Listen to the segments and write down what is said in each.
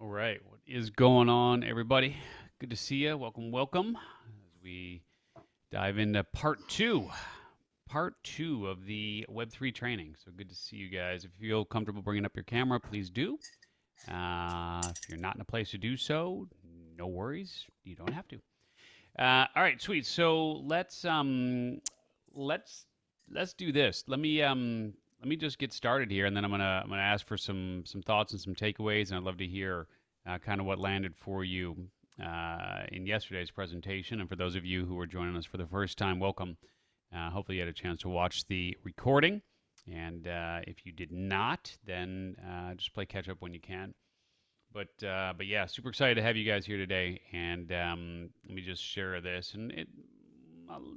All right, what is going on, everybody? Good to see you. Welcome, welcome. As we dive into part two of the Web3 training. So good to see you guys. If you feel comfortable bringing up your camera, please do. If you're not in a place to do so, no worries. You don't have to. All right, sweet. So let's let's do this. Let me just get started here, and then I'm gonna ask for some thoughts and some takeaways, and I'd love to hear kind of what landed for you in yesterday's presentation. And for those of you who are joining us for the first time, welcome. Hopefully, you had a chance to watch the recording, and if you did not, then just play catch up when you can. But yeah, super excited to have you guys here today. And let me just share this, and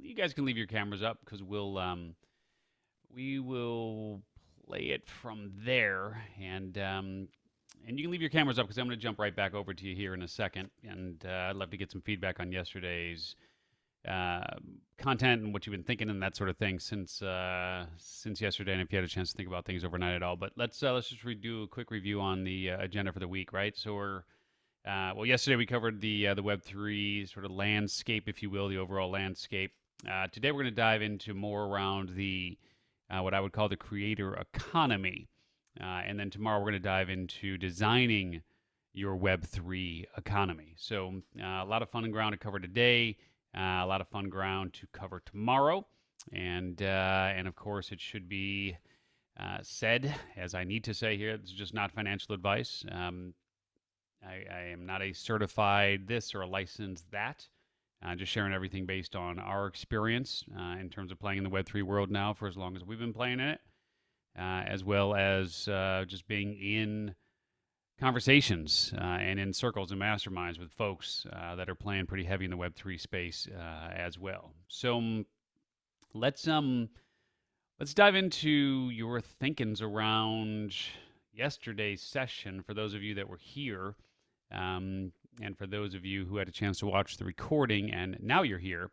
you guys can leave your cameras up because we will play it from there, and you can leave your cameras up because I'm going to jump right back over to you here in a second, and I'd love to get some feedback on yesterday's uh, content and what you've been thinking and that sort of thing since yesterday, and if you had a chance to think about things overnight at all. But let's just do a quick review on the agenda for the week, right? So we're well, yesterday we covered the Web3 sort of landscape, if you will, the overall landscape. Today we're going to dive into more around the what I would call the creator economy, and then tomorrow we're going to dive into designing your Web3 economy. So a lot of fun ground to cover today, a lot of fun ground to cover tomorrow, and of course it should be said, as I need to say here, it's just not financial advice. I am not a certified this or a licensed that. Just sharing everything based on our experience in terms of playing in the Web3 world now for as long as we've been playing in it, as well as just being in conversations and in circles and masterminds with folks that are playing pretty heavy in the Web3 space as well. So let's um let's dive into your thinkings around yesterday's session for those of you that were here. And for those of you who had a chance to watch the recording and now you're here,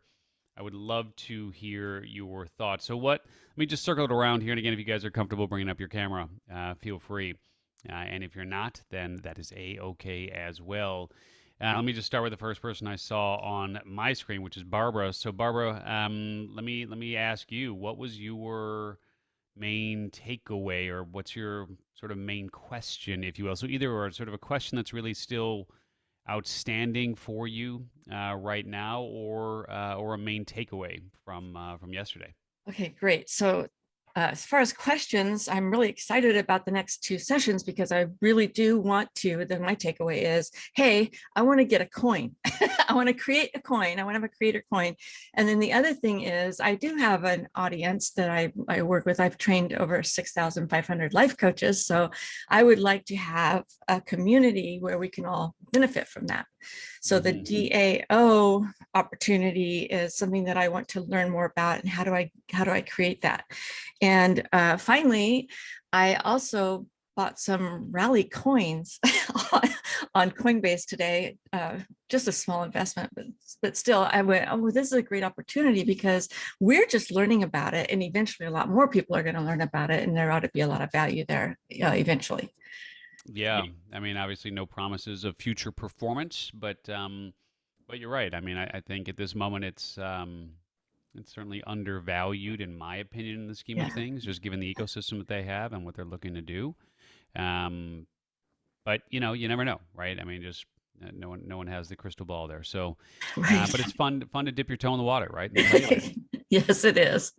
I would love to hear your thoughts. So, let me just circle it around here. And again, if you guys are comfortable bringing up your camera, feel free. And if you're not, then that is A-OK as well. Let me just start with the first person I saw on my screen, which is Barbara. So, Barbara, let me ask you, what was your main takeaway, or what's your sort of main question, if you will? So, either or sort of a question that's really still outstanding for you right now, or a main takeaway from yesterday. Okay, great. So as far as questions, I'm really excited about the next two sessions because I really do want to, then my takeaway is, hey, I want to get a coin. I want to create a coin. I want to have a creator coin. And then the other thing is I do have an audience that I work with. I've trained over 6,500 life coaches. So I would like to have a community where we can all benefit from that. So the DAO opportunity is something that I want to learn more about, and how do I create that? And finally, I also bought some rally coins on Coinbase today, just a small investment, but still I went, oh, this is a great opportunity because we're just learning about it, and eventually a lot more people are going to learn about it, and there ought to be a lot of value there eventually. Yeah, I mean, obviously, no promises of future performance, but you're right. I mean, I think at this moment it's certainly undervalued, in my opinion, in the scheme of Yeah. things, just given the ecosystem that they have and what they're looking to do. Um, but you never know, right? I mean, just no one has the crystal ball there. So, Right. but it's fun to dip your toe in the water, right, and play with it. Yes, it is.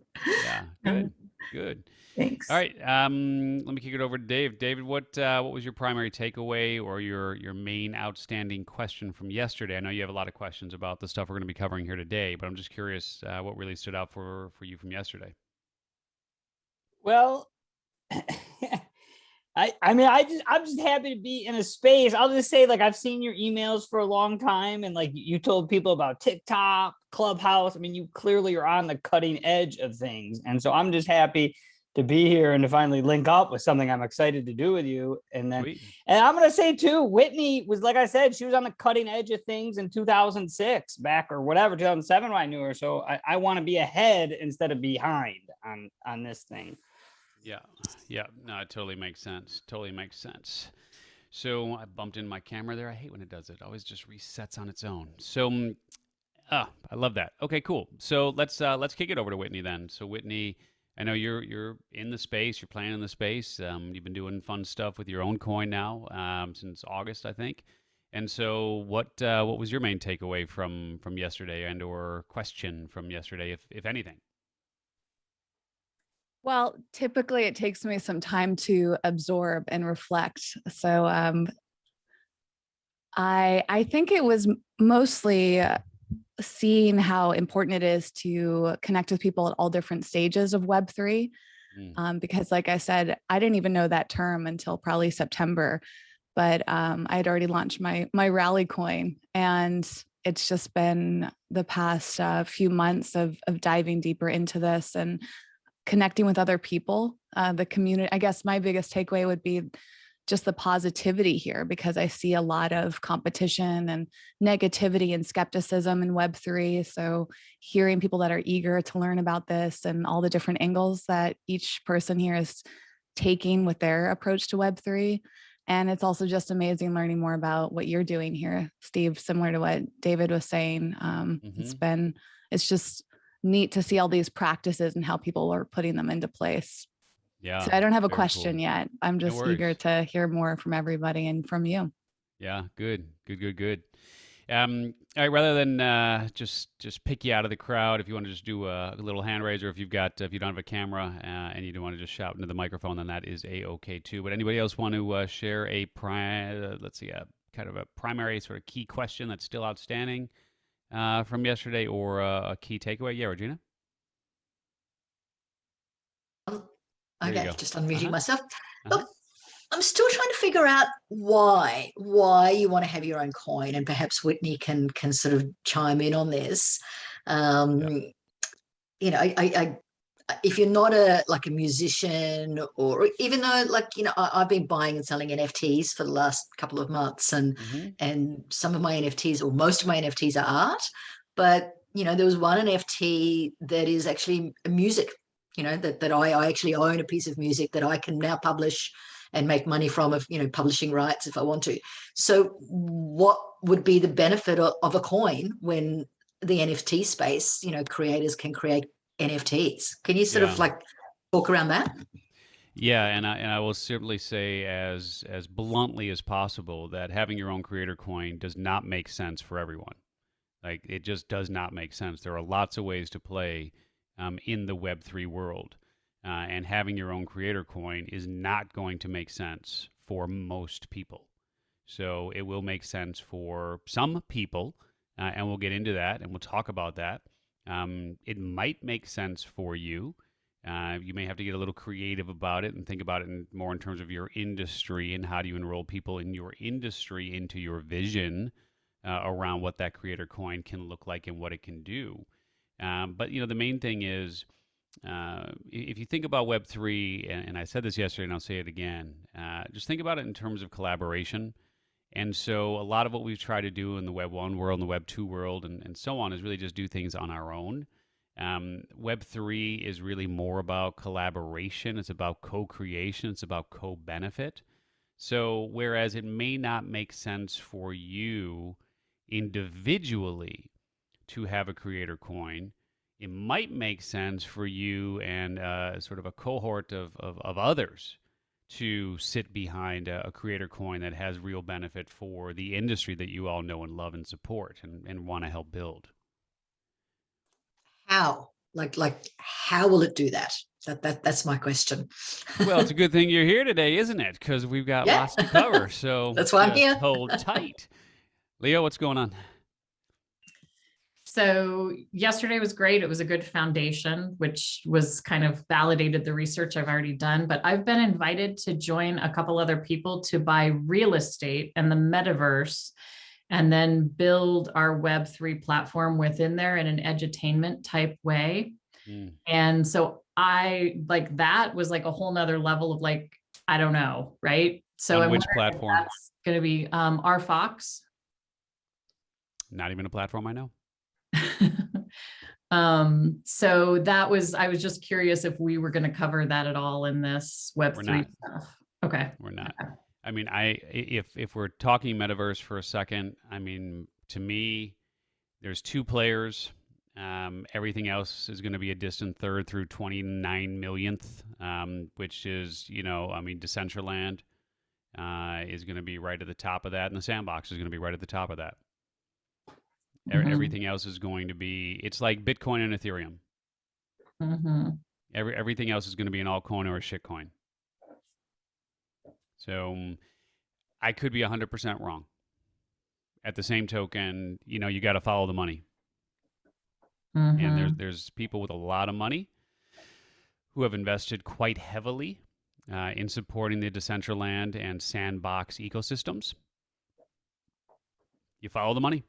Yeah, Um, good, good. All thanks. right, let me kick it over to Dave. David, what was your primary takeaway or your main outstanding question from yesterday? I know you have a lot of questions about the stuff we're going to be covering here today, but I'm just curious what really stood out for you from yesterday. Well, I'm just happy to be in a space. I'll just say, like, I've seen your emails for a long time, and like you told people about TikTok, Clubhouse. I mean, you clearly are on the cutting edge of things. And so I'm just happy to be here and to finally link up with something I'm excited to do with you. Sweet. And I'm gonna say too, Whitney was, like I said, she was on the cutting edge of things in 2006 back, or whatever, 2007 when I knew her. So I want to be ahead instead of behind on this thing. Yeah, yeah. No, it totally makes sense. Totally makes sense. So I bumped in my camera there. I hate when it does it. It always just resets on its own. So I love that. Okay, cool. So let's kick it over to Whitney then. So Whitney, I know you're in the space. You're playing in the space. You've been doing fun stuff with your own coin now since August, I think. And so what was your main takeaway from yesterday, and or question from yesterday, if anything? Well, typically it takes me some time to absorb and reflect. So I think it was mostly seeing how important it is to connect with people at all different stages of Web3. Because like I said, I didn't even know that term until probably September, but I had already launched my rally coin, and it's just been the past few months of diving deeper into this and connecting with other people, the community. I guess my biggest takeaway would be just the positivity here, because I see a lot of competition and negativity and skepticism in Web3. So hearing people that are eager to learn about this and all the different angles that each person here is taking with their approach to Web3. And it's also just amazing learning more about what you're doing here, Steve, similar to what David was saying. It's just neat to see all these practices and how people are putting them into place. Yeah. So I don't have a very question cool. yet. I'm just eager worries. to hear more from everybody and from you. Yeah, good. All right, rather than just pick you out of the crowd, if you want to just do a little hand raise, or if you don't have a camera and you don't want to just shout into the microphone, then that is okay too. But anybody else want to share a kind of a primary sort of key question that's still outstanding from yesterday, or a key takeaway? Yeah, Regina. There you Okay, go. just unmuting Uh-huh. myself. Look, I'm still trying to figure out why you want to have your own coin, and perhaps Whitney can sort of chime in on this. Yeah. You know, if you're not a musician, or even though I've been buying and selling NFTs for the last couple of months, and some of my NFTs, or most of my NFTs, are art, but there was one NFT that is actually music. That I actually own a piece of music that I can now publish and make money from, of publishing rights if I want to. So what would be the benefit of a coin when the NFT space, creators can create NFTs? Can you sort of talk around that? Yeah, and I will simply say as bluntly as possible that having your own creator coin does not make sense for everyone. Like, it just does not make sense. There are lots of ways to play in the Web3 world, and having your own creator coin is not going to make sense for most people. So it will make sense for some people, and we'll get into that and we'll talk about that. It might make sense for you. You may have to get a little creative about it and think about it more in terms of your industry, and how do you enroll people in your industry into your vision around what that creator coin can look like and what it can do. But the main thing is, if you think about Web3, and I said this yesterday and I'll say it again, just think about it in terms of collaboration. And so a lot of what we've tried to do in the Web 1 world and the Web 2 world and so on is really just do things on our own. Web 3 is really more about collaboration. It's about co-creation. It's about co-benefit. So whereas it may not make sense for you individually to have a creator coin, it might make sense for you and sort of a cohort of others to sit behind a creator coin that has real benefit for the industry that you all know and love and support and want to help build. How? How will it do that? That's my question. Well, it's a good thing you're here today, isn't it? Because we've got lots to cover. So that's why I'm here. Hold tight. Leo, what's going on? So yesterday was great. It was a good foundation, which was kind of validated the research I've already done. But I've been invited to join a couple other people to buy real estate and the metaverse, and then build our Web3 platform within there in an edutainment type way. And so that was like a whole nother level of I don't know, right? So on which platform? That's going to be our Fox. Not even a platform I know. So I was just curious if we were going to cover that at all in this Web3 stuff. Okay. We're not. Okay. I mean, if we're talking metaverse for a second, I mean, to me, there's two players. Everything else is going to be a distant third through 29 millionth, which is, I mean, Decentraland is going to be right at the top of that, and the Sandbox is going to be right at the top of that. Everything else is going to be, it's like Bitcoin and Ethereum. Everything else is going to be an altcoin or a shitcoin. So I could be 100% wrong. At the same token, you got to follow the money. And there's people with a lot of money who have invested quite heavily in supporting the Decentraland and Sandbox ecosystems. You follow the money.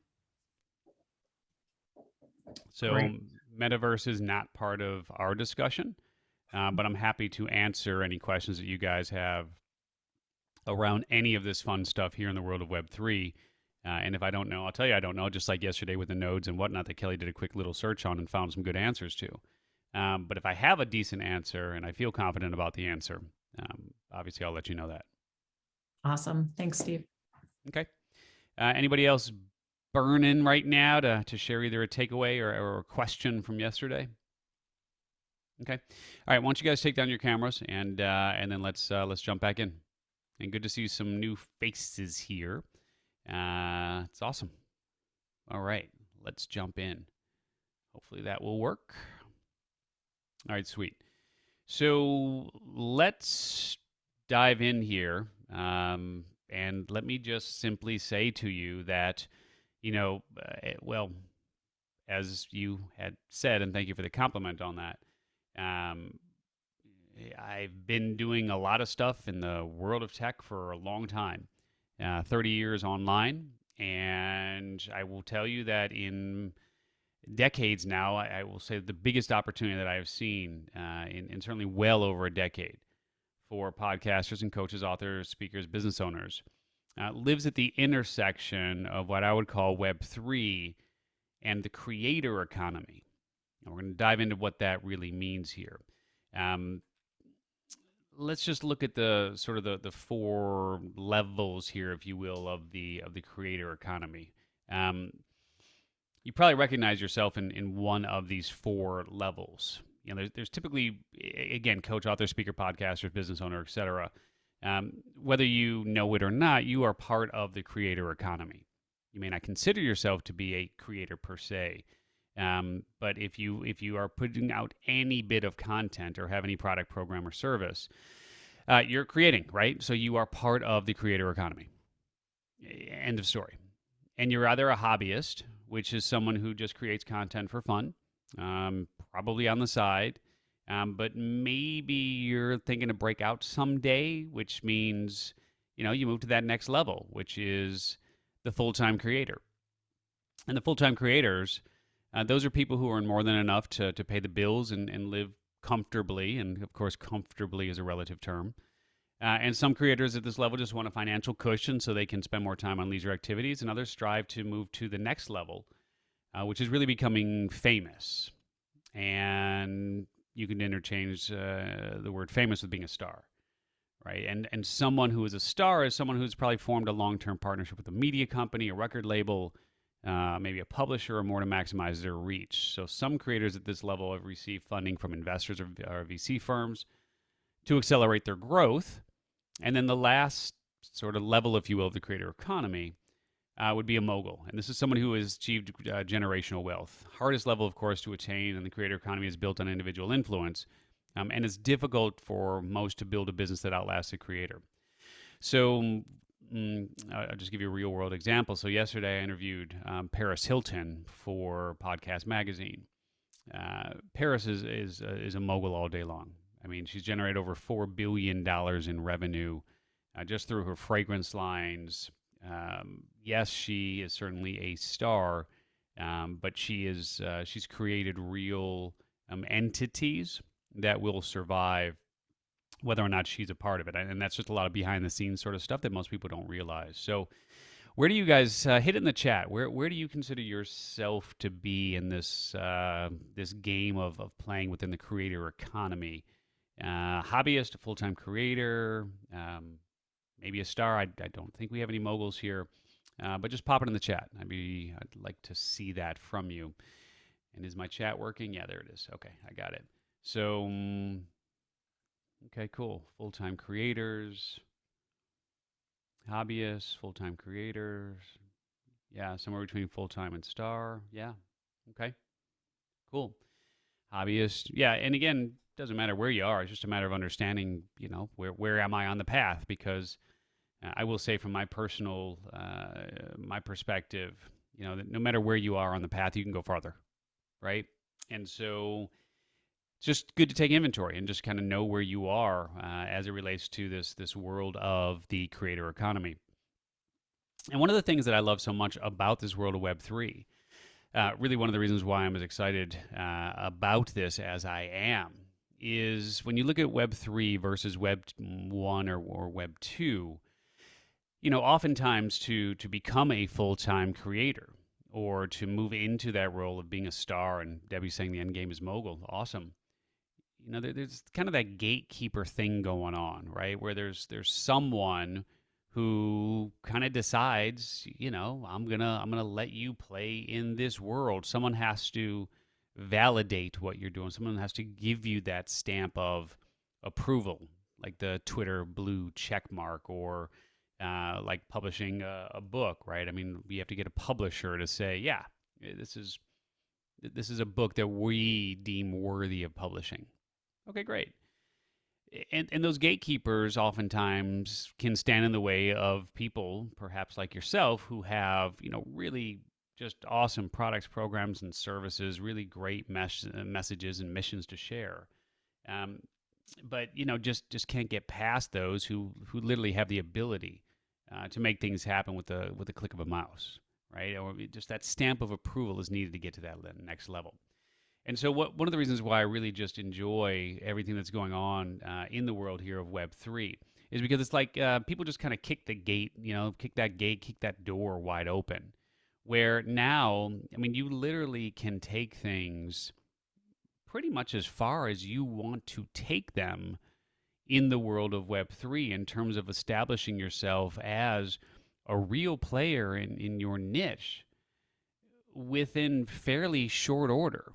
So Great. metaverse is not part of our discussion, but I'm happy to answer any questions that you guys have around any of this fun stuff here in the world of Web3. And if I don't know, I'll tell you I don't know, just like yesterday with the nodes and whatnot that Kelly did a quick little search on and found some good answers to. But if I have a decent answer and I feel confident about the answer, obviously I'll let you know that. Awesome. Thanks, Steve. Okay. Anybody else burning right now to share either a takeaway or a question from yesterday? Okay. All right. Why don't you guys take down your cameras and then let's jump back in. And good to see some new faces here. It's awesome. All right. Let's jump in. Hopefully that will work. All right. Sweet. So let's dive in here. And let me just simply say to you that, well, as you had said, and thank you for the compliment on that, I've been doing a lot of stuff in the world of tech for a long time, 30 years online, and I will tell you that in decades now, I will say the biggest opportunity that I have seen in certainly well over a decade for podcasters and coaches, authors, speakers, business owners lives at the intersection of what I would call Web3 and the creator economy. And we're going to dive into what that really means here. Let's just look at the sort of the four levels here, if you will, of the creator economy. You probably recognize yourself in one of these four levels. There's typically, again, coach, author, speaker, podcaster, business owner, etc. Whether you know it or not, you are part of the creator economy. You may not consider yourself to be a creator per se, but if you are putting out any bit of content or have any product, program, or service, you're creating, right? So you are part of the creator economy. End of story. And you're either a hobbyist, which is someone who just creates content for fun, probably on the side, but maybe you're thinking to break out someday, which means, you move to that next level, which is the full-time creator. And the full-time creators, those are people who earn more than enough to pay the bills and live comfortably. And of course, comfortably is a relative term. And some creators at this level just want a financial cushion so they can spend more time on leisure activities, and others strive to move to the next level, which is really becoming famous. And you can interchange the word famous with being a star, right? And someone who is a star is someone who's probably formed a long-term partnership with a media company, a record label, maybe a publisher, or more to maximize their reach. So some creators at this level have received funding from investors or VC firms to accelerate their growth. And then the last sort of level, if you will, of the creator economy would be a mogul. And this is someone who has achieved generational wealth. Hardest level, of course, to attain, and the creator economy is built on individual influence. And it's difficult for most to build a business that outlasts the creator. So I'll just give you a real world example. So yesterday I interviewed Paris Hilton for Podcast Magazine. Paris is a mogul all day long. I mean, she's generated over $4 billion in revenue just through her fragrance lines. Yes, she is certainly a star, but she's created real entities that will survive whether or not she's a part of it. And that's just a lot of behind the scenes sort of stuff that most people don't realize. So where do you guys hit it in the chat? Where do you consider yourself to be in this this game of playing within the creator economy? Hobbyist, a full-time creator, maybe a star. I don't think we have any moguls here, but just pop it in the chat. I'd like to see that from you. And is my chat working? Yeah, there it is. Okay, I got it. So, okay, cool. Full-time creators, hobbyists, full-time creators. Yeah, somewhere between full-time and star. Yeah, okay, cool. Hobbyist. Yeah, and again, doesn't matter where you are. It's just a matter of understanding, where am I on the path? Because I will say from my personal, my perspective, that no matter where you are on the path, you can go farther, right? And so it's just good to take inventory and just kind of know where you are as it relates to this world of the creator economy. And one of the things that I love so much about this world of Web3, really one of the reasons why I'm as excited about this as I am, is when you look at Web3 versus Web 1 or Web 2, oftentimes to become a full-time creator or to move into that role of being a star, and Debbie's saying the end game is mogul, awesome. There's kind of that gatekeeper thing going on, right? Where there's someone who kind of decides, I'm gonna let you play in this world. Someone has to validate what you're doing. Someone has to give you that stamp of approval, like the Twitter blue check mark, or like publishing a book, right? I mean, we have to get a publisher to say, yeah, this is a book that we deem worthy of publishing. Okay, great. And those gatekeepers oftentimes can stand in the way of people, perhaps like yourself, who have, really just awesome products, programs, and services, really great messages and missions to share. But just can't get past those who literally have the ability to make things happen with the click of a mouse, right? Or just that stamp of approval is needed to get to that next level. And so one of the reasons why I really just enjoy everything that's going on in the world here of Web3 is because it's like people just kind of kick that door wide open, where now, I mean, you literally can take things pretty much as far as you want to take them in the world of Web3 in terms of establishing yourself as a real player in your niche within fairly short order.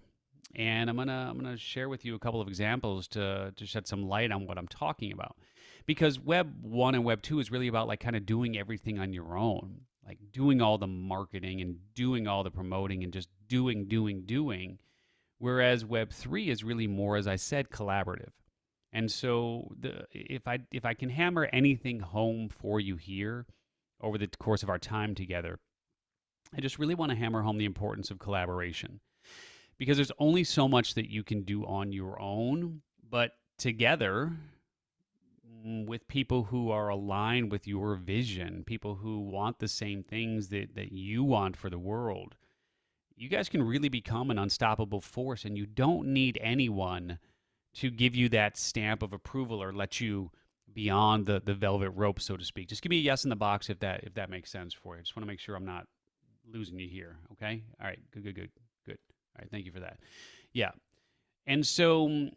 And I'm gonna share with you a couple of examples to shed some light on what I'm talking about. Because Web 1 and Web 2 is really about like kind of doing everything on your own, like doing all the marketing and doing all the promoting and just doing. Whereas Web 3 is really more, as I said, collaborative. And so if I can hammer anything home for you here over the course of our time together, I just really want to hammer home the importance of collaboration. Because there's only so much that you can do on your own, but together with people who are aligned with your vision, people who want the same things that you want for the world, you guys can really become an unstoppable force, and you don't need anyone to give you that stamp of approval or let you beyond the velvet rope, so to speak. Just give me a yes in the box if that makes sense for you. I just want to make sure I'm not losing you here, okay? All right, good. All right, thank you for that. Yeah. And so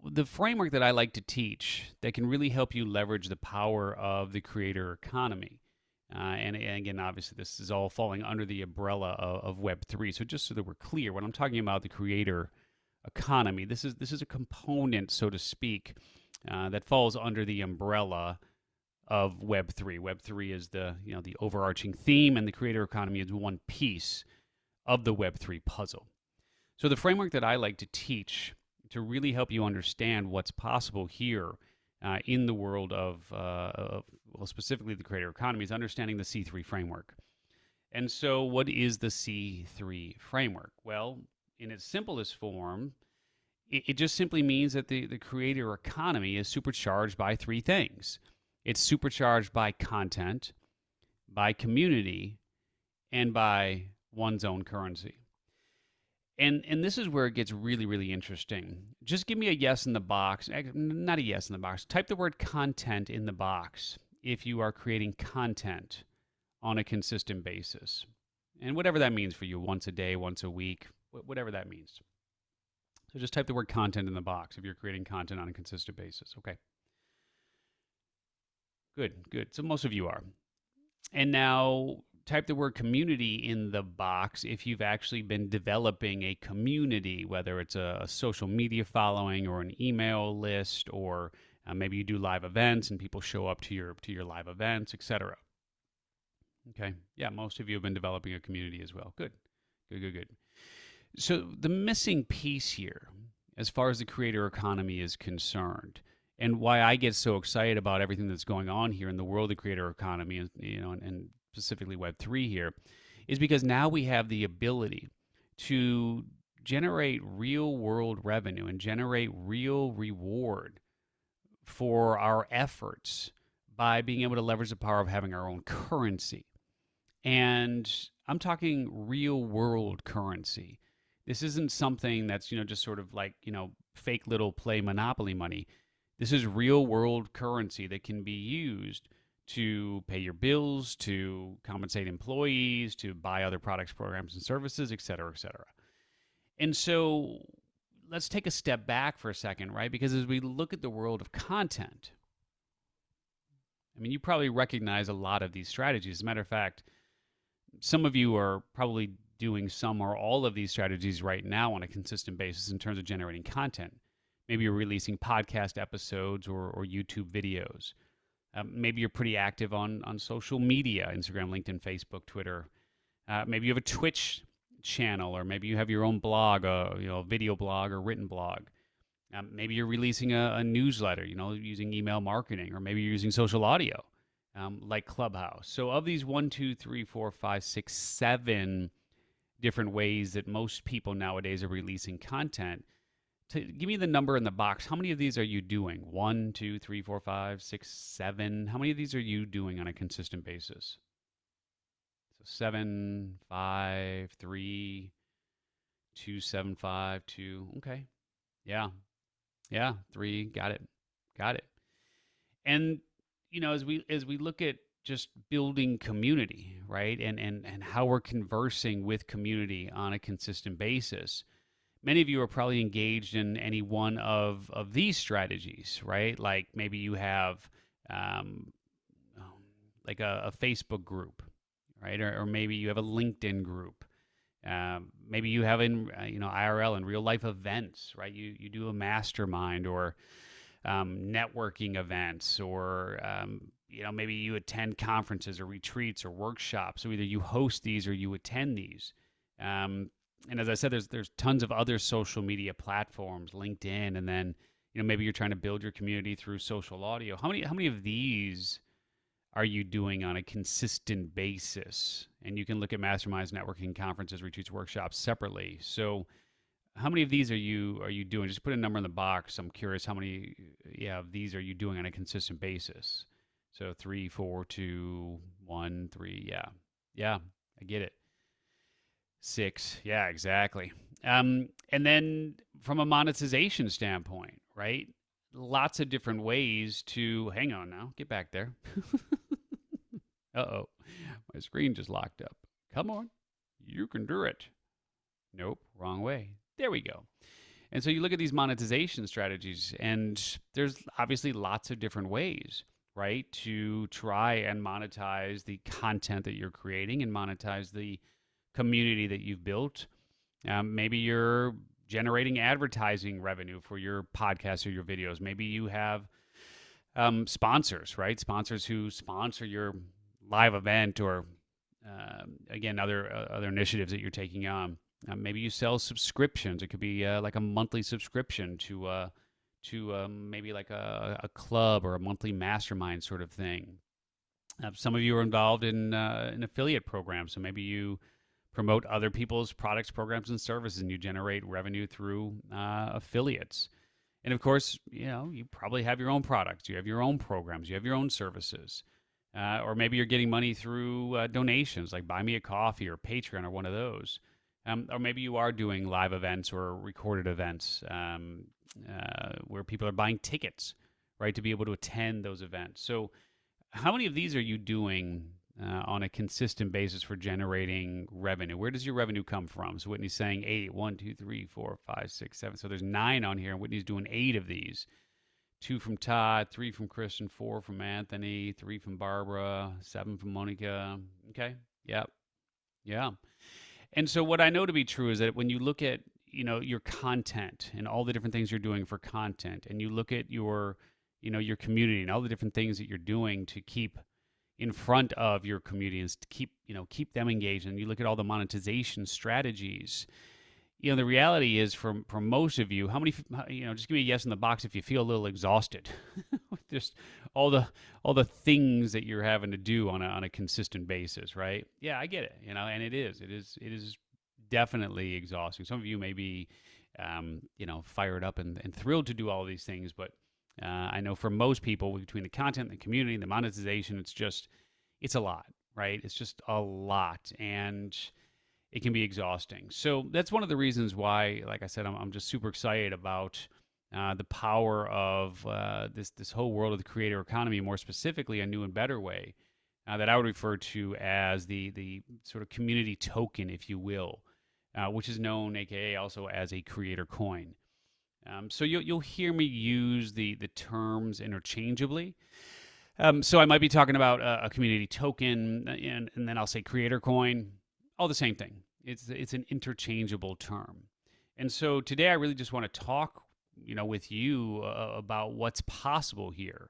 the framework that I like to teach that can really help you leverage the power of the creator economy. And again, obviously, this is all falling under the umbrella of Web3. So just so that we're clear, when I'm talking about the creator economy, this is a component, so to speak, that falls under the umbrella of Web3. Web3 is the overarching theme, and the creator economy is one piece of the Web3 puzzle. So the framework that I like to teach to really help you understand what's possible here in the world of specifically the creator economy is understanding the C3 framework. And so what is the C3 framework? Well, in its simplest form, it just simply means that the creator economy is supercharged by three things. It's supercharged by content, by community, and by one's own currency. And this is where it gets really, really interesting. Just give me a yes in the box. Not a yes in the box. Type the word content in the box if you are creating content on a consistent basis. And whatever that means for you, once a day, once a week, whatever that means. So just type the word content in the box if you're creating content on a consistent basis. Okay. Good, good. So most of you are. And now type the word community in the box if you've actually been developing a community, whether it's a social media following or an email list, or maybe you do live events and people show up to your live events, etc. Okay. Yeah, most of you have been developing a community as well. Good. Good, good, good. So the missing piece here, as far as the creator economy is concerned, and why I get so excited about everything that's going on here in the world of creator economy, and specifically Web3 here, is because now we have the ability to generate real world revenue and generate real reward for our efforts by being able to leverage the power of having our own currency. And I'm talking real world currency. This isn't something that's, just sort of like, fake little play Monopoly money. This is real world currency that can be used to pay your bills, to compensate employees, to buy other products, programs, and services, et cetera, et cetera. And so let's take a step back for a second, right? Because as we look at the world of content, I mean, you probably recognize a lot of these strategies. As a matter of fact, some of you are probably doing some or all of these strategies right now on a consistent basis in terms of generating content. Maybe you're releasing podcast episodes or YouTube videos. Maybe you're pretty active on social media, Instagram, LinkedIn, Facebook, Twitter. Maybe you have a Twitch channel, or maybe you have your own blog, a video blog or written blog. Maybe you're releasing a newsletter, using email marketing, or maybe you're using social audio, like Clubhouse. So of these 1, 2, 3, 4, 5, 6, 7 different ways that most people nowadays are releasing content, give me the number in the box. How many of these are you doing? 1, 2, 3, 4, 5, 6, 7. How many of these are you doing on a consistent basis? So 7, 5, 3, 2, 7, 5, 2. Okay. Yeah. 3. Got it. And as we look at just building community, right? And how we're conversing with community on a consistent basis. Many of you are probably engaged in any one of these strategies, right? Like maybe you have like a Facebook group, right? Or maybe you have a LinkedIn group. Maybe you have in IRL and real life events, right? You do a mastermind or networking events, or maybe you attend conferences or retreats or workshops. So either you host these or you attend these. And as I said, there's tons of other social media platforms, LinkedIn, and then maybe you're trying to build your community through social audio. How many of these are you doing on a consistent basis? And you can look at masterminds, networking, conferences, retreats, workshops separately. So how many of these are you doing? Just put a number in the box. I'm curious how many of these are you doing on a consistent basis? So 3, 4, 2, 1, 3. Yeah, I get it. 6. Yeah, exactly. And then from a monetization standpoint, right? Lots of different ways to, hang on now, get back there. Uh-oh, my screen just locked up. Come on, you can do it. Nope, wrong way. There we go. And so you look at these monetization strategies, and there's obviously lots of different ways, right, to try and monetize the content that you're creating and monetize the community that you've built. Maybe you're generating advertising revenue for your podcasts or your videos. Maybe you have sponsors, right? Sponsors who sponsor your live event, or again, other initiatives that you're taking on. Maybe you sell subscriptions. It could be like a monthly subscription to maybe like a club or a monthly mastermind sort of thing. Some of you are involved in an affiliate program, so maybe you promote other people's products, programs, and services, and you generate revenue through affiliates. And of course, you probably have your own products, you have your own programs, you have your own services. Or maybe you're getting money through donations, like Buy Me a Coffee or Patreon or one of those. Or maybe you are doing live events or recorded events where people are buying tickets, right, to be able to attend those events. So how many of these are you doing on a consistent basis for generating revenue? Where does your revenue come from? So Whitney's saying 8, 1, 2, 3, 4, 5, 6, 7. So there's 9 on here, and Whitney's doing 8 of these. 2 from Todd, 3 from Christian, 4 from Anthony, 3 from Barbara, 7 from Monica. Okay. Yep. Yeah. And so what I know to be true is that when you look at, your content and all the different things you're doing for content, and you look at your, your community and all the different things that you're doing to keep in front of your communities, to keep them engaged, and you look at all the monetization strategies, the reality is for most of you, how many, just give me a yes in the box if you feel a little exhausted with just all the things that you're having to do on a consistent basis, right? Yeah, I get it, and it is definitely exhausting. Some of you may be, fired up and thrilled to do all these things, but I know for most people, between the content, the community, the monetization, it's a lot, right? It's just a lot, and it can be exhausting. So that's one of the reasons why, like I said, I'm just super excited about the power of this whole world of the creator economy, more specifically a new and better way that I would refer to as the sort of community token, if you will, which is known, aka also as a creator coin. So you'll hear me use the terms interchangeably. So I might be talking about a community token, and then I'll say creator coin. All the same thing. It's an interchangeable term. And so today I really just want to talk, with you about what's possible here.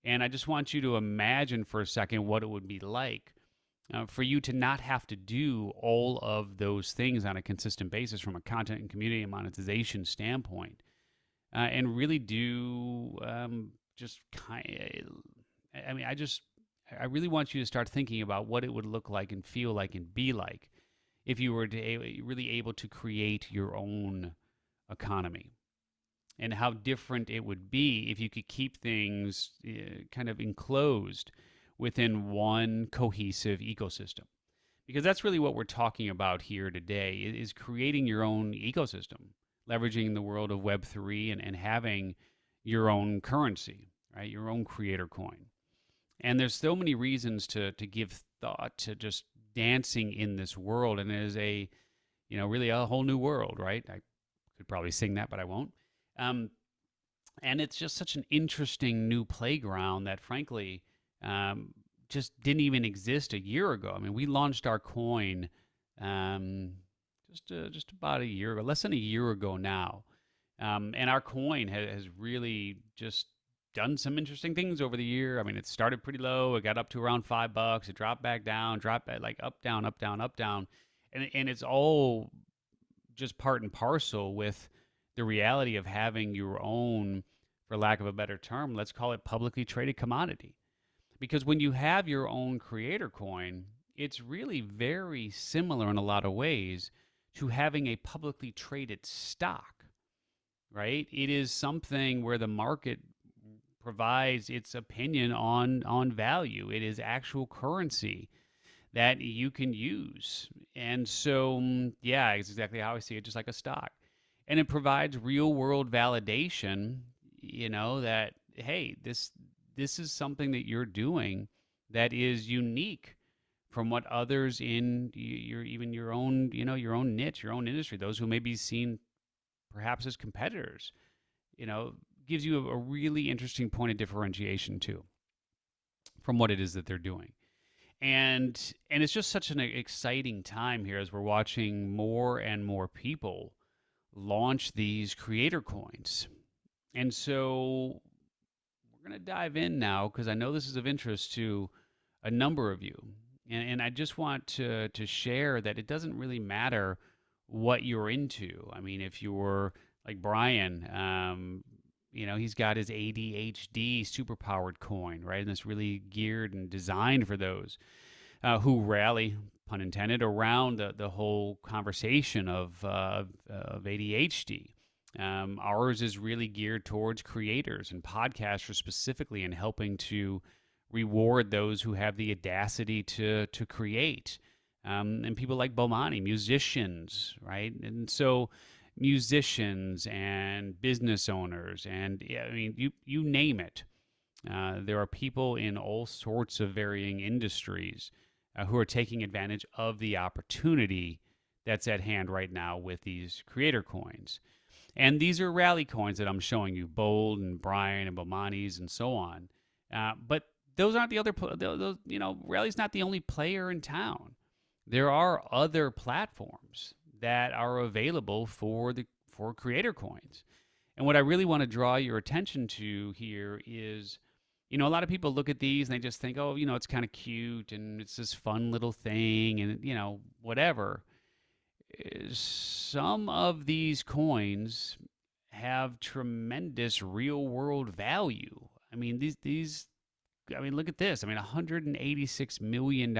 And I just want you to imagine for a second what it would be like for you to not have to do all of those things on a consistent basis from a content and community and monetization standpoint, and really do just kind of, I really want you to start thinking about what it would look like and feel like and be like if you were really able to create your own economy, and how different it would be if you could keep things kind of enclosed within one cohesive ecosystem. Because that's really what we're talking about here today, is creating your own ecosystem, leveraging the world of Web3 and having your own currency, right? Your own creator coin. And there's so many reasons to give thought to just dancing in this world, and it is really a whole new world, right? I could probably sing that, but I won't. And it's just such an interesting new playground that, frankly, just didn't even exist a year ago. I mean, we launched our coin just about a year ago, less than a year ago now, and our coin has really just done some interesting things over the year. I mean, it started pretty low. It got up to around $5. It dropped back down, dropped back, like up, down, up, down, up, down. And it's all just part and parcel with the reality of having your own, for lack of a better term, let's call it publicly traded commodity. Because when you have your own creator coin, it's really very similar in a lot of ways to having a publicly traded stock, right? It is something where the market provides its opinion on value. It is actual currency that you can use. And so, yeah, it's exactly how I see it, just like a stock. And it provides real world validation, that, hey, this is something that you're doing that is unique from what others in your own niche, your own industry, those who may be seen perhaps as competitors, gives you a really interesting point of differentiation too from what it is that they're doing. And it's just such an exciting time here as we're watching more and more people launch these creator coins. And so we're going to dive in now, because I know this is of interest to a number of you. And I just want to share that it doesn't really matter what you're into. I mean, if you're like Brian, he's got his ADHD superpowered coin, right? And it's really geared and designed for those who rally, pun intended, around the whole conversation of ADHD. Ours is really geared towards creators and podcasters specifically, and helping to reward those who have the audacity to create. And people like Bomani, musicians, right? And so musicians and business owners, and I mean, you name it. There are people in all sorts of varying industries who are taking advantage of the opportunity that's at hand right now with these creator coins. And these are rally coins that I'm showing you, Bold and Brian and Bomani's and so on. But those aren't the other, those, Rally's not the only player in town. There are other platforms that are available for creator coins. And what I really want to draw your attention to here is, a lot of people look at these and they just think, oh, it's kind of cute and it's this fun little thing and, whatever. Some of these coins have tremendous real world value. I mean, look at this. I mean, $186 million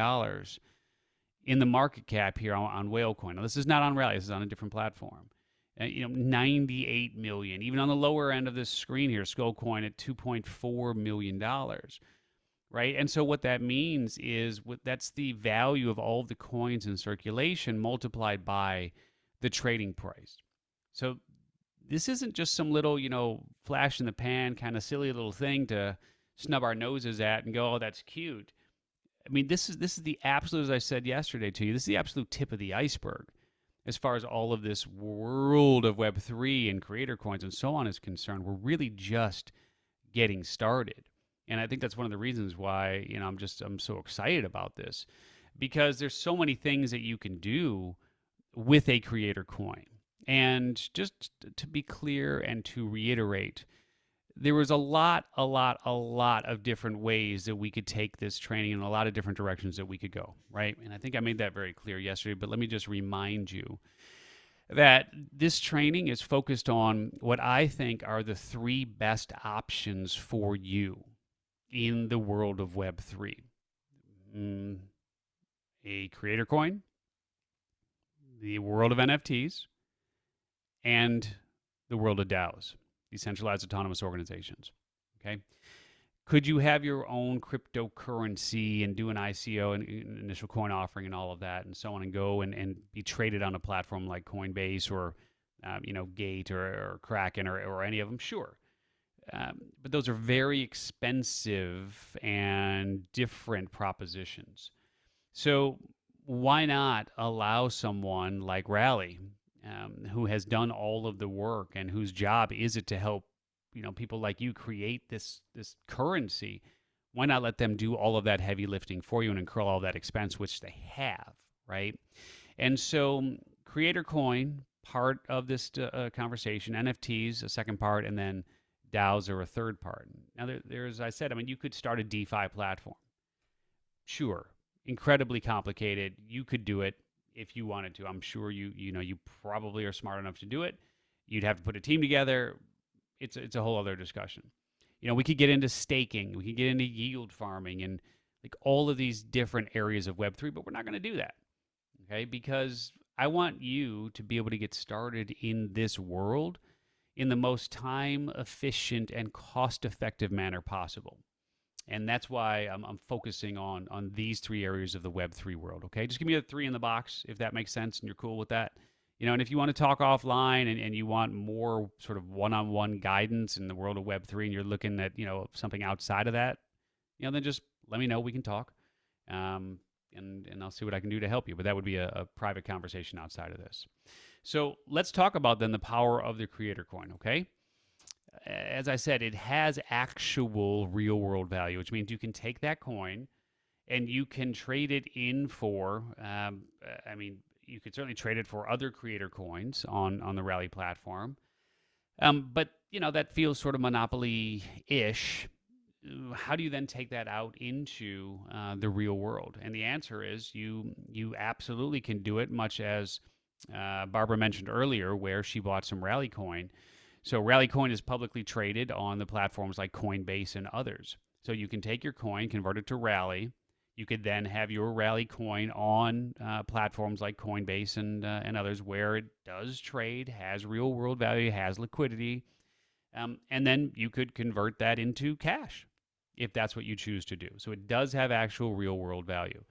in the market cap here on Whalecoin. Now, this is not on Rally. This is on a different platform. 98 million. Even on the lower end of this screen here, Skullcoin at $2.4 million. Right? And so what that means is that's the value of all of the coins in circulation multiplied by the trading price. So this isn't just some little, flash in the pan kind of silly little thing to snub our noses at and go, oh, that's cute. I mean, this is the absolute, as I said yesterday to you, this is the absolute tip of the iceberg as far as all of this world of Web3 and creator coins and so on is concerned. We're really just getting started. And I think that's one of the reasons why, I'm so excited about this, because there's so many things that you can do with a creator coin. And just to be clear and to reiterate, there was a lot of different ways that we could take this training in a lot of different directions that we could go, right? And I think I made that very clear yesterday, but let me just remind you that this training is focused on what I think are the 3 best options for you in the world of Web3. A creator coin, the world of NFTs, and the world of DAOs, decentralized autonomous organizations. Okay? Could you have your own cryptocurrency and do an ICO and initial coin offering and all of that and so on and go and be traded on a platform like Coinbase or Gate or Kraken or any of them? Sure. But those are very expensive and different propositions. So why not allow someone like Rally, who has done all of the work and whose job is it to help people like you create this currency? Why not let them do all of that heavy lifting for you and incur all that expense, which they have, right? And so Creator Coin, part of this conversation, NFTs, a second part, and then DAOs are a third part. Now, there's, I said, you could start a DeFi platform. Sure, incredibly complicated. You could do it if you wanted to. I'm sure you probably are smart enough to do it. You'd have to put a team together. It's a whole other discussion. We could get into staking. We could get into yield farming and like all of these different areas of Web3, but we're not going to do that, okay? Because I want you to be able to get started in this world in the most time efficient and cost effective manner possible. And that's why I'm focusing on these 3 areas of the Web3 world, okay? Just give me a 3 in the box if that makes sense and you're cool with that. And if you want to talk offline and you want more sort of one-on-one guidance in the world of Web3 and you're looking at, something outside of that, then just let me know. We can talk. And I'll see what I can do to help you. But that would be a private conversation outside of this. So let's talk about then the power of the creator coin, okay? As I said, it has actual real world value, which means you can take that coin and you can trade it in for, you could certainly trade it for other creator coins on the Rally platform. But, that feels sort of monopoly-ish. How do you then take that out into the real world? And the answer is you absolutely can do it, much as Barbara mentioned earlier, where she bought some Rally coin. So Rally coin is publicly traded on the platforms like Coinbase and others. So you can take your coin, convert it to Rally. You could then have your Rally coin on platforms like Coinbase and others where it does trade, has real world value, has liquidity. And then you could convert that into cash if that's what you choose to do. So it does have actual real world value.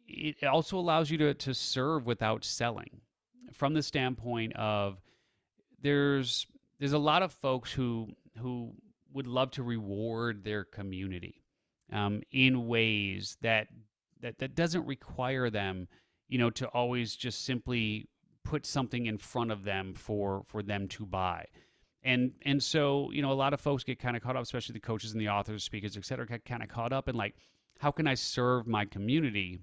It also allows you to serve without selling, from the standpoint of there's a lot of folks who would love to reward their community in ways that doesn't require them, to always just simply put something in front of them for them to buy. And so, a lot of folks get kind of caught up, especially the coaches and the authors, speakers, et cetera, get kind of caught up in like, how can I serve my community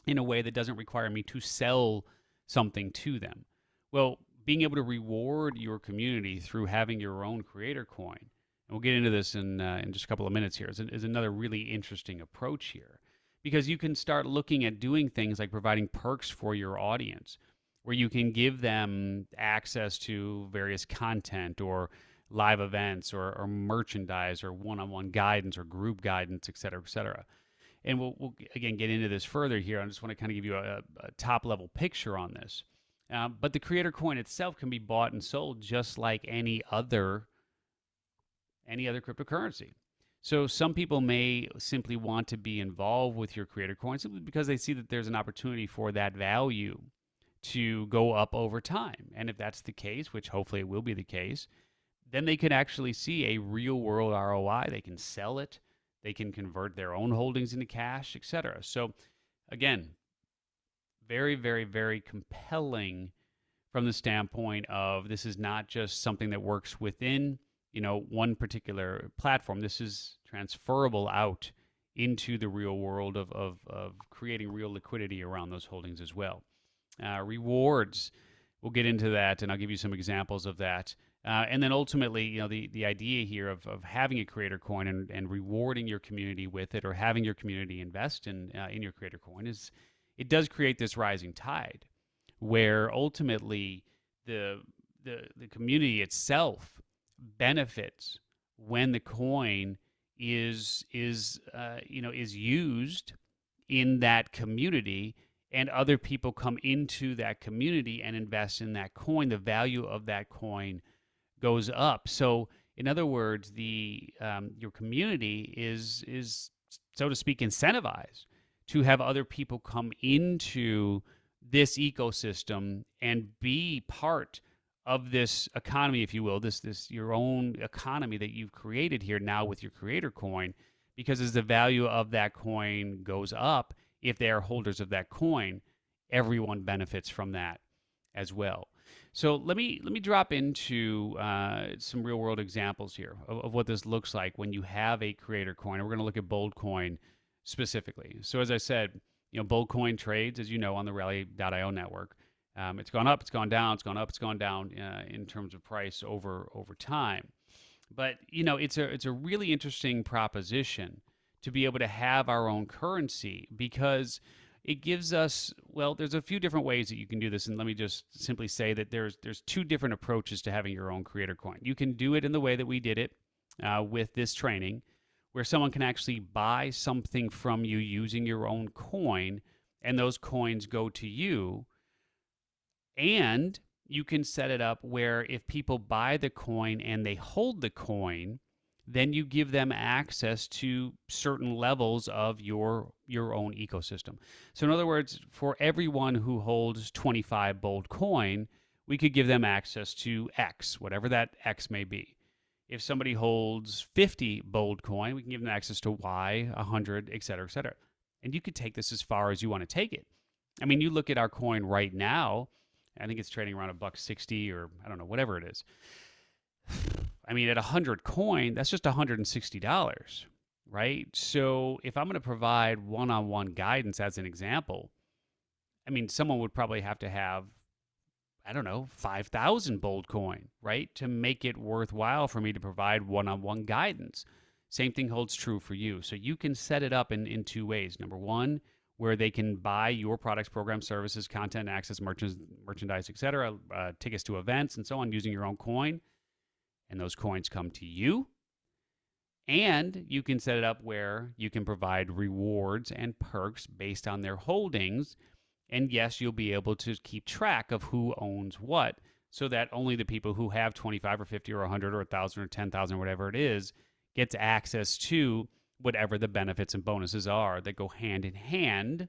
in a way that doesn't require me to sell something to them? Well, being able to reward your community through having your own creator coin, and we'll get into this in just a couple of minutes here, is another really interesting approach here. Because you can start looking at doing things like providing perks for your audience, where you can give them access to various content or live events or merchandise or one-on-one guidance or group guidance, et cetera, et cetera. And we'll again get into this further here. I just want to kind of give you a top-level picture on this. But the creator coin itself can be bought and sold just like any other cryptocurrency. So some people may simply want to be involved with your creator coin simply because they see that there's an opportunity for that value to go up over time. And if that's the case, which hopefully it will be the case, then they can actually see a real world ROI. They can sell it. They can convert their own holdings into cash, etc. So again, very, very, very compelling from the standpoint of this is not just something that works within, one particular platform. This is transferable out into the real world of creating real liquidity around those holdings as well. Rewards, we'll get into that, and I'll give you some examples of that. And then ultimately, the idea here of having a creator coin and rewarding your community with it, or having your community invest in your creator coin, is it does create this rising tide, where ultimately the community itself benefits when the coin is used in that community, and other people come into that community and invest in that coin. The value of that coin goes up. So in other words, your community is so to speak incentivized to have other people come into this ecosystem and be part of this economy, if you will, this your own economy that you've created here now with your creator coin, because as the value of that coin goes up, if they are holders of that coin, everyone benefits from that as well. So let me drop into some real world examples here of what this looks like when you have a creator coin. And we're going to look at Bold Coin specifically. So as I said, Bold Coin trades, as you know, on the Rally.io network. It's gone up, it's gone down, it's gone up, it's gone down in terms of price over time. But it's a really interesting proposition to be able to have our own currency, because it gives us, well, there's a few different ways that you can do this. And let me just simply say that there's two different approaches to having your own creator coin. You can do it in the way that we did it with this training, where someone can actually buy something from you using your own coin, and those coins go to you. And you can set it up where if people buy the coin and they hold the coin, then you give them access to certain levels of your own ecosystem. So in other words, for everyone who holds 25 Bold Coin, we could give them access to X, whatever that X may be. If somebody holds 50 Bold Coin, we can give them access to Y, 100, et cetera, et cetera. And you could take this as far as you want to take it. I mean, you look at our coin right now, I think it's trading around $1.60, or I don't know, whatever it is. I mean, at 100 coin, that's just $160, right? So if I'm going to provide one-on-one guidance as an example, I mean, someone would probably have to have, I don't know, 5,000 Bold Coin, right, to make it worthwhile for me to provide one-on-one guidance. Same thing holds true for you. So you can set it up in two ways. Number one, where they can buy your products, programs, services, content, access, merchandise, et cetera, tickets to events and so on using your own coin. And those coins come to you. And you can set it up where you can provide rewards and perks based on their holdings. And yes, you'll be able to keep track of who owns what, so that only the people who have 25 or 50 or 100 or 1,000 or 10,000, whatever it is, gets access to whatever the benefits and bonuses are that go hand in hand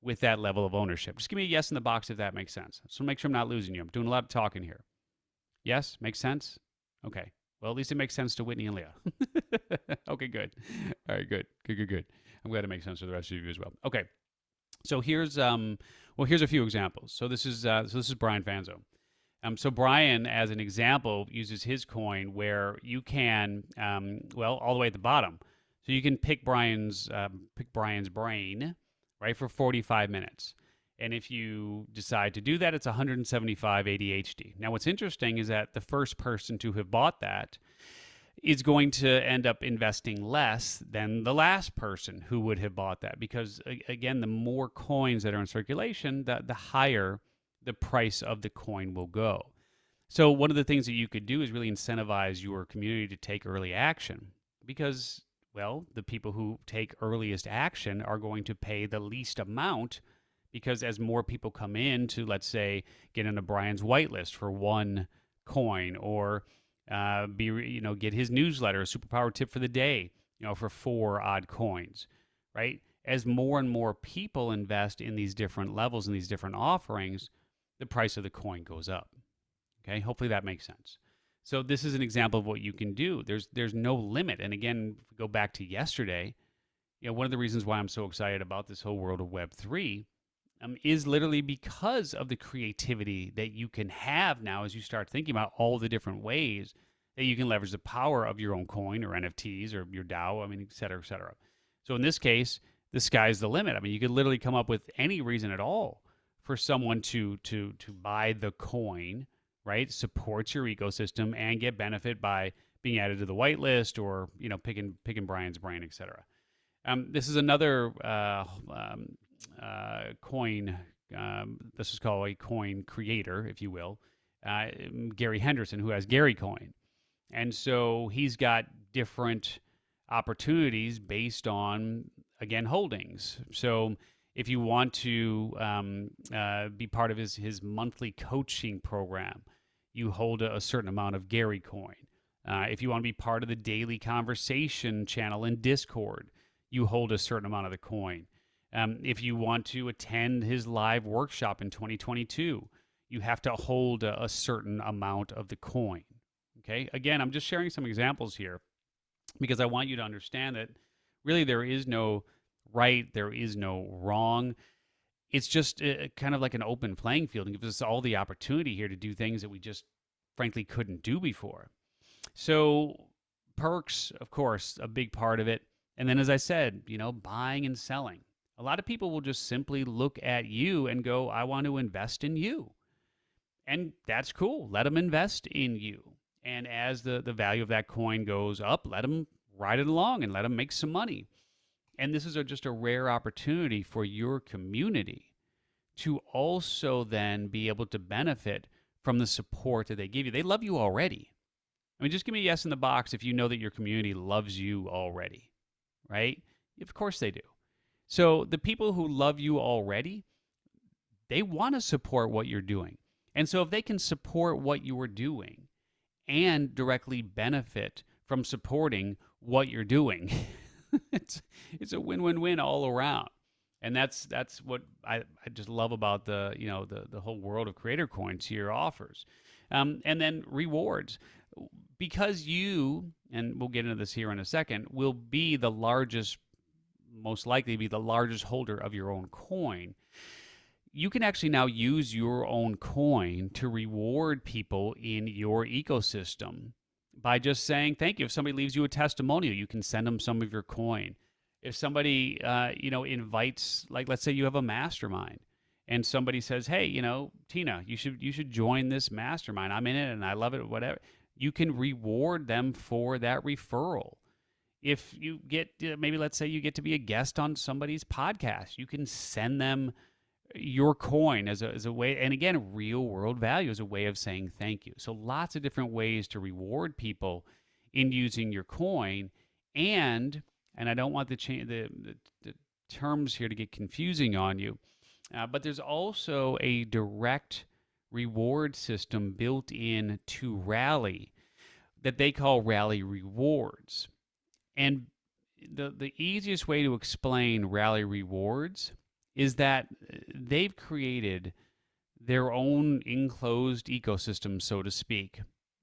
with that level of ownership. Just give me a yes in the box if that makes sense. So make sure I'm not losing you. I'm doing a lot of talking here. Yes? Makes sense? Okay. Well, at least it makes sense to Whitney and Leah. Okay, good. All right, good. I'm glad it makes sense to the rest of you as well. Okay. So here's here's a few examples. So this is Brian Fanzo. So Brian, as an example, uses his coin where you can, all the way at the bottom. So you can pick Brian's brain, right, for 45 minutes. And if you decide to do that, it's 175 ADHD. Now, what's interesting is that the first person to have bought that is going to end up investing less than the last person who would have bought that, because again, the more coins that are in circulation, the higher the price of the coin will go. So one of the things that you could do is really incentivize your community to take early action, because, well, the people who take earliest action are going to pay the least amount, because as more people come in to, let's say, get into Brian's whitelist for one coin, or get his newsletter, Superpower Tip for the Day, for 4 odd coins, right? As more and more people invest in these different levels and these different offerings, the price of the coin goes up. Okay, hopefully that makes sense. So this is an example of what you can do. There's no limit. And again, if we go back to yesterday, one of the reasons why I'm so excited about this whole world of Web3 is literally because of the creativity that you can have now as you start thinking about all the different ways that you can leverage the power of your own coin or NFTs or your DAO, et cetera, et cetera. So in this case, the sky's the limit. You could literally come up with any reason at all for someone to buy the coin, right? Supports your ecosystem and get benefit by being added to the whitelist, or picking Brian's brain, et cetera. This is another coin. This is called a coin creator, if you will, Gary Henderson, who has Gary Coin. And so he's got different opportunities based on, again, holdings. So if you want to be part of his monthly coaching program, you hold a certain amount of Gary Coin. If you want to be part of the daily conversation channel in Discord, you hold a certain amount of the coin. If you want to attend his live workshop in 2022, you have to hold a certain amount of the coin. Okay. Again, I'm just sharing some examples here because I want you to understand that really there is no right, there is no wrong. It's just kind of like an open playing field, and gives us all the opportunity here to do things that we just frankly couldn't do before. So perks, of course, a big part of it. And then, as I said, buying and selling. A lot of people will just simply look at you and go, I want to invest in you. And that's cool. Let them invest in you. And as the value of that coin goes up, let them ride it along and let them make some money. And this is just a rare opportunity for your community to also then be able to benefit from the support that they give you. They love you already. Just give me a yes in the box if you know that your community loves you already, right? Of course they do. So the people who love you already, they want to support what you're doing. And so if they can support what you are doing and directly benefit from supporting what you're doing, it's a win-win-win all around. And that's what I just love about the whole world of creator coins here offers. And then rewards. Because you, and we'll get into this here in a second, will be the largest, most likely be the largest holder of your own coin, you can actually now use your own coin to reward people in your ecosystem by just saying thank you. If somebody leaves you a testimonial, you can send them some of your coin. If somebody invites, like let's say you have a mastermind and somebody says, hey, Tina, you should join this mastermind. I'm in it and I love it, whatever. You can reward them for that referral. If you get, maybe let's say you get to be a guest on somebody's podcast, you can send them your coin as a way, and again, real world value as a way of saying thank you. So lots of different ways to reward people in using your coin. And I don't want the terms here to get confusing on you, but there's also a direct reward system built in to Rally that they call Rally Rewards. And the easiest way to explain Rally Rewards is that they've created their own enclosed ecosystem, so to speak,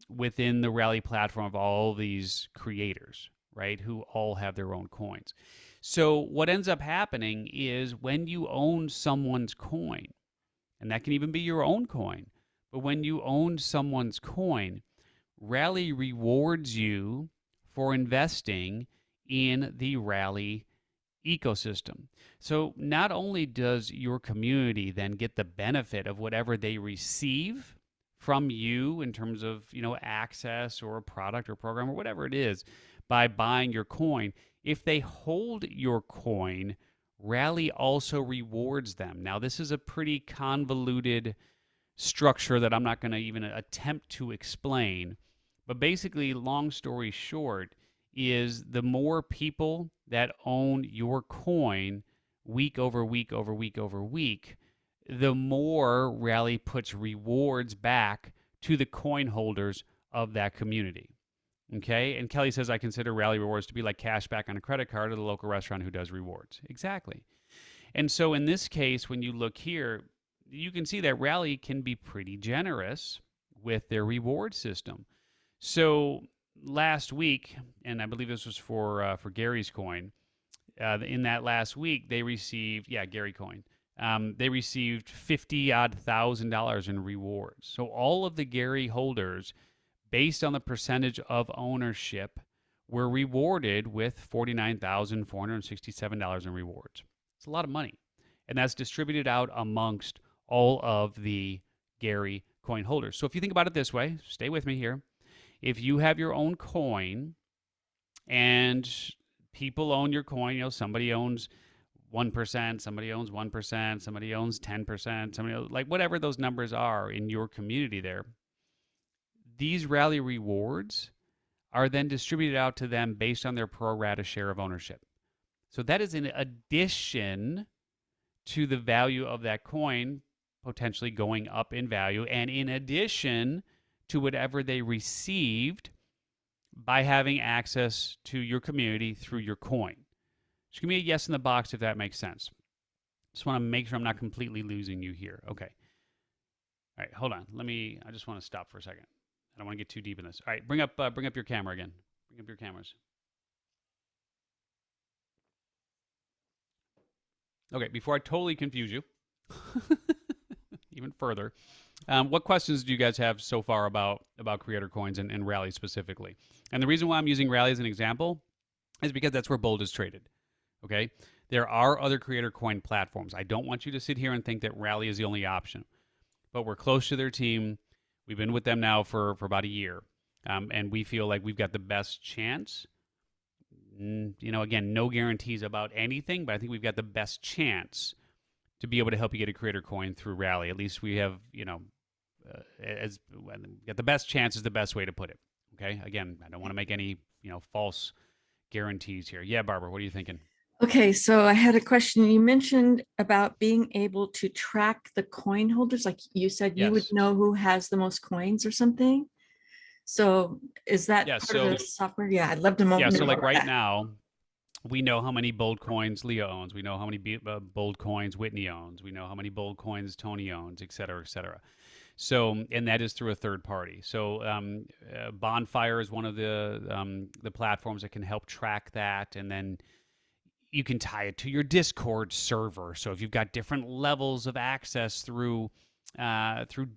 within the Rally platform of all these creators, right, who all have their own coins. So what ends up happening is when you own someone's coin, and that can even be your own coin, but when you own someone's coin, Rally rewards you for investing in the Rally ecosystem. So not only does your community then get the benefit of whatever they receive from you in terms of, access or a product or program or whatever it is by buying your coin, if they hold your coin, Rally also rewards them. Now, this is a pretty convoluted structure that I'm not going to even attempt to explain. But basically, long story short, is the more people that own your coin week over week over week over week, the more Rally puts rewards back to the coin holders of that community. Okay? And Kelly says, I consider Rally rewards to be like cash back on a credit card at the local restaurant who does rewards. Exactly. And so in this case, when you look here, you can see that Rally can be pretty generous with their reward system. So last week, and I believe this was for Gary's coin, in that last week they received, Gary coin, they received $50,000 in rewards. So all of the Gary holders, based on the percentage of ownership, were rewarded with $49,467 in rewards. It's a lot of money. And that's distributed out amongst all of the Gary coin holders. So if you think about it this way, stay with me here. If you have your own coin and people own your coin, somebody owns 1%, somebody owns 1%, somebody owns 10%, somebody owns, like whatever those numbers are in your community there, these Rally rewards are then distributed out to them based on their pro rata share of ownership. So that is in addition to the value of that coin potentially going up in value, and in addition to whatever they received by having access to your community through your coin. Just give me a yes in the box if that makes sense. Just want to make sure I'm not completely losing you here. Okay. All right, hold on. I just want to stop for a second. I don't want to get too deep in this. All right, bring up your camera again. Bring up your cameras. Okay, before I totally confuse you, even further, what questions do you guys have so far about creator coins and Rally specifically? And the reason why I'm using Rally as an example is because that's where Bold is traded. Okay, there are other creator coin platforms. I don't want you to sit here and think that Rally is the only option, but we're close to their team. We've been with them now for about a year, and we feel like we've got the best chance. Again, no guarantees about anything, but I think we've got the best chance to be able to help you get a creator coin through Rally. At least we have, as get the best chance is the best way to put it. Okay. Again, I don't want to make any, false guarantees here. Yeah, Barbara, what are you thinking? Okay, so I had a question. You mentioned about being able to track the coin holders. Like you said, you would Yes. know who has the most coins or something. So is that Yeah, part of the software? Yeah, I'd love to know. Yeah, so like about right that. now, we know how many Bold coins Leah owns. We know how many Bold coins Whitney owns. We know how many Bold coins Tony owns, et cetera, et cetera. So, and that is through a third party. So, Bonfire is one of the platforms that can help track that, and then you can tie it to your Discord server. So if you've got different levels of access through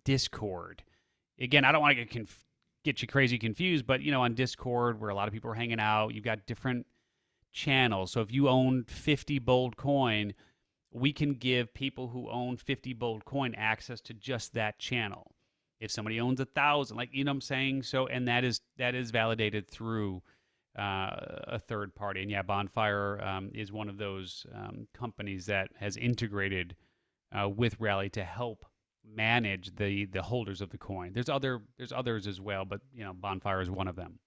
Discord, again, I don't want to get you crazy confused, but on Discord where a lot of people are hanging out, you've got different channels. So if you own 50 Bold coin, we can give people who own 50 Bold coin access to just that channel. If somebody owns 1,000, like, what I'm saying? So, and that is validated through a third party. And yeah, Bonfire is one of those companies that has integrated with Rally to help manage the holders of the coin. There's others as well, but Bonfire is one of them.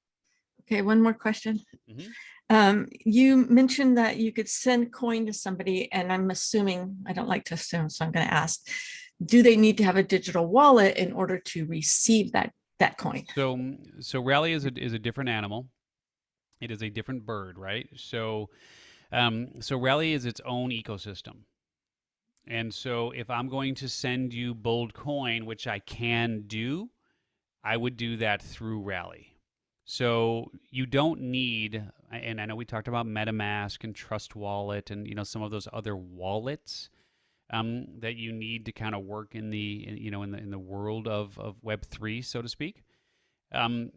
Okay, one more question. Mm-hmm. You mentioned that you could send coin to somebody, and I'm assuming, I don't like to assume, so I'm going to ask, do they need to have a digital wallet in order to receive that coin? So Rally is a different animal. It is a different bird, right? So Rally is its own ecosystem. And so if I'm going to send you Bold coin, which I can do, I would do that through Rally. So you don't need, and I know we talked about MetaMask and Trust Wallet and some of those other wallets that you need to kind of work in the world of Web3, so to speak. Um,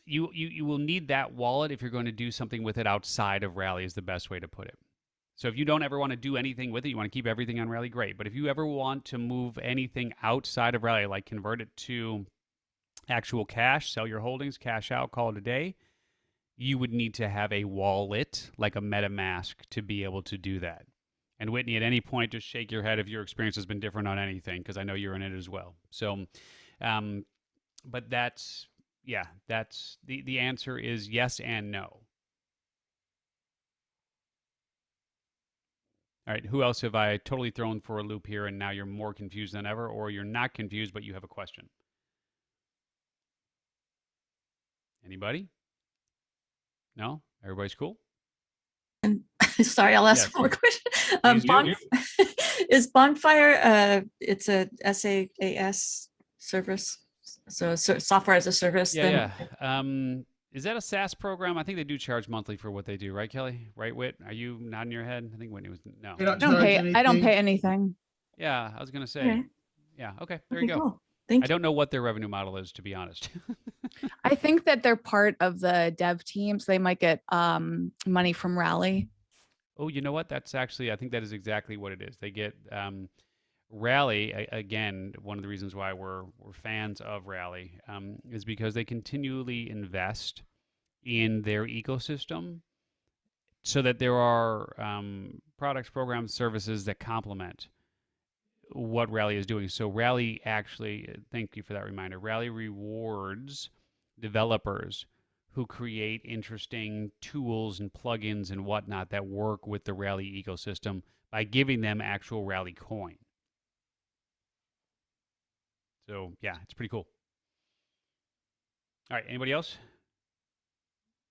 you will need that wallet if you're going to do something with it outside of Rally is the best way to put it. So if you don't ever want to do anything with it, you want to keep everything on Rally, great. But if you ever want to move anything outside of Rally, like convert it to actual cash, sell your holdings, cash out, call it a day, you would need to have a wallet like a MetaMask to be able to do that. And Whitney, at any point, just shake your head if your experience has been different on anything, because I know you're in it as well. So, but that's the answer is yes and no. All right, who else have I totally thrown for a loop here and now you're more confused than ever, or you're not confused but you have a question? Anybody? No? Everybody's cool? Sorry, I'll ask Yes. one more question. Please do. Is Bonfire, it's a SaaS service, so software as a service? Yeah. Is that a SaaS program? I think they do charge monthly for what they do, right, Kelly? Right, Whit? Are you nodding your head? I think Whitney was no. They don't I don't charge pay. I don't anything. pay anything. Yeah, I was gonna say. Okay. Yeah. Okay. There Okay, you go. cool. Thank I you. don't know what their revenue model is, to be honest. I think that they're part of the dev team, so they might get money from Rally. Oh, you know what? That's actually, I think that is exactly what it is. They get Rally, again, one of the reasons why we're fans of Rally is because they continually invest in their ecosystem so that there are products, programs, services that complement what Rally is doing. So Rally actually, thank you for that reminder, Rally rewards developers who create interesting tools and plugins and whatnot that work with the Rally ecosystem by giving them actual Rally coin. So yeah, it's pretty cool. All right, anybody else?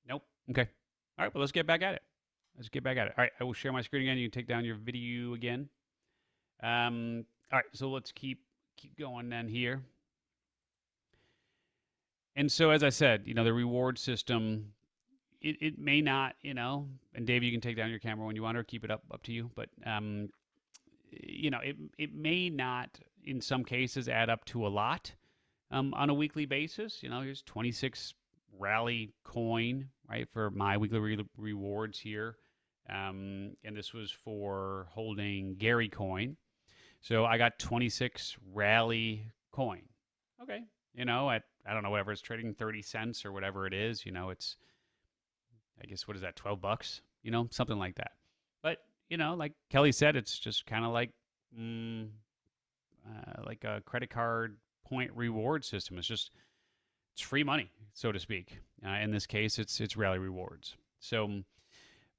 Nope. Okay. All right, well, let's get back at it. All right, I will share my screen again. You can take down your video again. All right, so let's keep going then here. And so, as I said, the reward system, it may not, and Dave, you can take down your camera when you want or keep it up to you. But, it may not, in some cases, add up to a lot on a weekly basis. Here's 26 Rally coin, right, for my weekly rewards here. And this was for holding Gary coin. So I got 26 Rally coin. Okay. At, I don't know, whatever it's trading 30 cents or whatever it is, it's, I guess, what is that, $12, something like that. But, like Kelly said, it's just kind of like a credit card point reward system. It's free money, so to speak. In this case, it's Rally rewards. So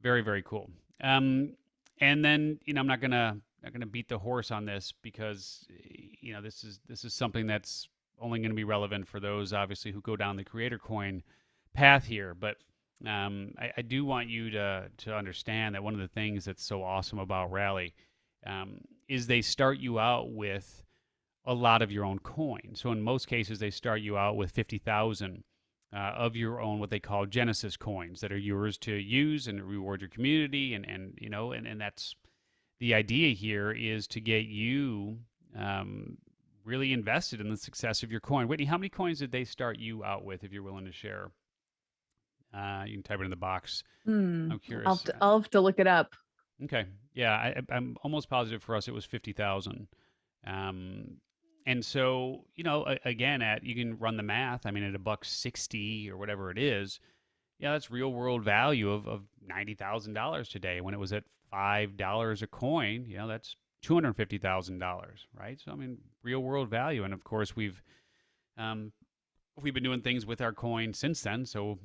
very, very cool. And then, I'm not gonna beat the horse on this because, this is something that's only going to be relevant for those obviously who go down the creator coin path here. But I do want you to understand that one of the things that's so awesome about Rally is they start you out with a lot of your own coin. So in most cases, they start you out with 50,000 of your own, what they call Genesis coins that are yours to use and reward your community. And that's the idea here, is to get you really invested in the success of your coin. Whitney, how many coins did they start you out with, if you're willing to share? You can type it in the box. I'm curious. I'll have to look it up. Okay. Yeah, I'm almost positive for us it was 50,000. And so, again, you can run the math. I mean, at $1.60 or whatever it is, that's real world value of $90,000 today. When it was at $5 a coin, that's $250,000, right? So I mean, real world value. And of course, we've been doing things with our coin since then. So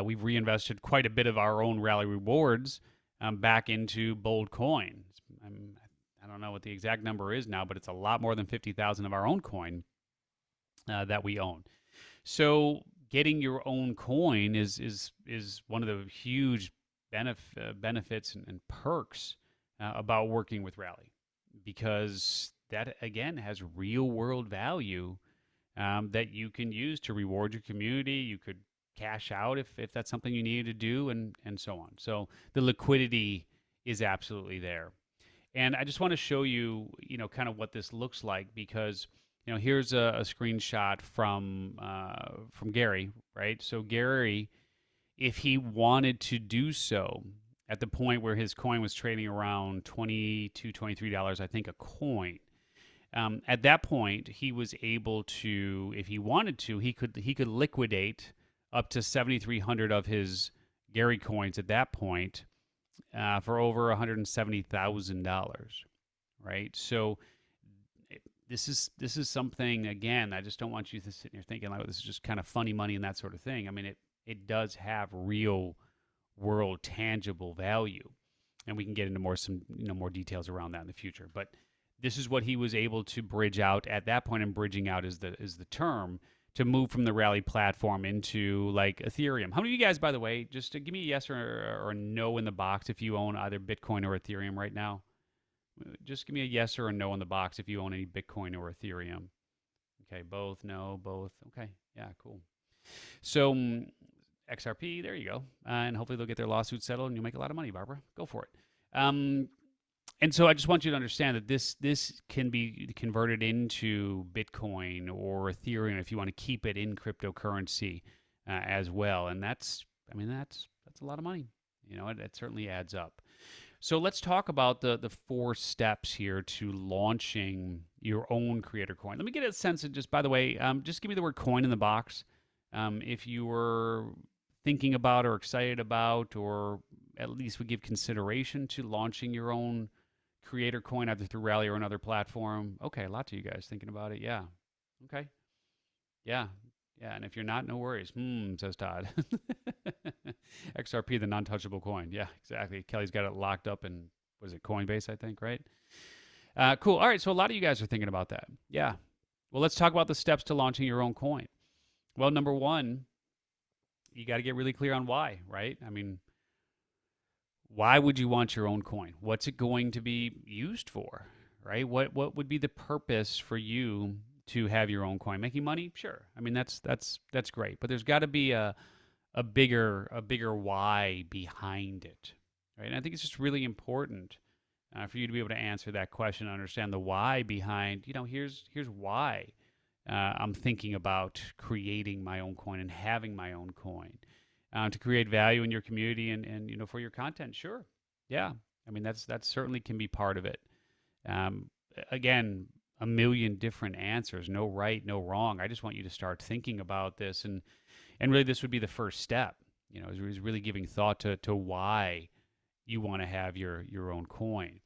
we've reinvested quite a bit of our own Rally rewards back into Bold coin. I don't know what the exact number is now, but it's a lot more than 50,000 of our own coin that we own. So getting your own coin is one of the huge benefits and perks about working with Rally, because that again has real world value that you can use to reward your community. You could cash out if that's something you needed to do, and so on. So the liquidity is absolutely there. And I just want to show you, kind of what this looks like, because here's a screenshot from Gary, right? So Gary, if he wanted to do so at the point where his coin was trading around $22, $23, I think, a coin. At that point, he was able to, if he wanted to, he could liquidate up to 7,300 of his Gary coins at that point for over $170,000, right? So this is something, again, I just don't want you to sit here thinking like, this is just kind of funny money and that sort of thing. I mean, it does have real world tangible value, and we can get into more details around that in the future. But this is what he was able to bridge out at that point, and bridging out is the term, to move from the Rally platform into like Ethereum. How many of you guys, by the way, just to give me a yes or a no in the box if you own either Bitcoin or Ethereum right now? Just give me a yes or a no in the box if you own any Bitcoin or Ethereum. Okay, both, no, both. Okay, yeah, cool. So XRP, there you go. And hopefully they'll get their lawsuit settled and you'll make a lot of money, Barbara. Go for it. And so I just want you to understand that this can be converted into Bitcoin or Ethereum if you want to keep it in cryptocurrency as well. And that's a lot of money. It certainly adds up. So let's talk about the 4 steps here to launching your own creator coin. Let me get a sense of, just by the way, just give me the word coin in the box. If you were thinking about or excited about, or at least would give consideration to launching your own creator coin either through Rally or another platform. Okay, a lot of you guys thinking about it. Yeah. Okay. Yeah. Yeah. And if you're not, no worries. Says Todd. XRP, the non-touchable coin. Yeah, exactly. Kelly's got it locked up in, was it Coinbase, I think, right? Cool. All right. So a lot of you guys are thinking about that. Yeah. Well, let's talk about the steps to launching your own coin. Well, number 1, you got to get really clear on why, right? I mean, why would you want your own coin? What's it going to be used for, right? What would be the purpose for you to have your own coin? Making money? Sure. I mean, that's great, but there's got to be a bigger why behind it, right? And I think it's just really important for you to be able to answer that question, understand the why behind, here's why I'm thinking about creating my own coin and having my own coin. To create value in your community and for your content. Sure. Yeah. I mean, that certainly can be part of it. Again, a million different answers, no right, no wrong. I just want you to start thinking about this, and really this would be the first step, is really giving thought to why you want to have your own coin.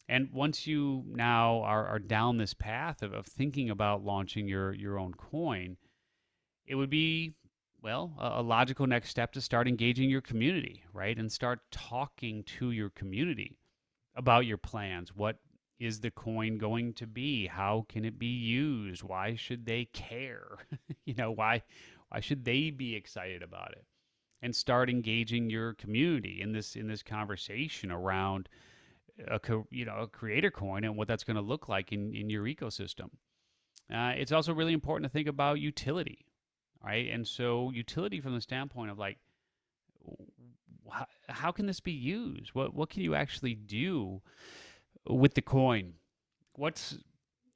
And once you now are down this path of thinking about launching your own coin, it would be, well, a logical next step to start engaging your community, right? And start talking to your community about your plans. What is the coin going to be? How can it be used? Why should they care? Why should they be excited about it? And start engaging your community in this conversation around a creator coin and what that's going to look like in your ecosystem. It's also really important to think about utility. Right. And so utility from the standpoint of like, how can this be used? What can you actually do with the coin? What's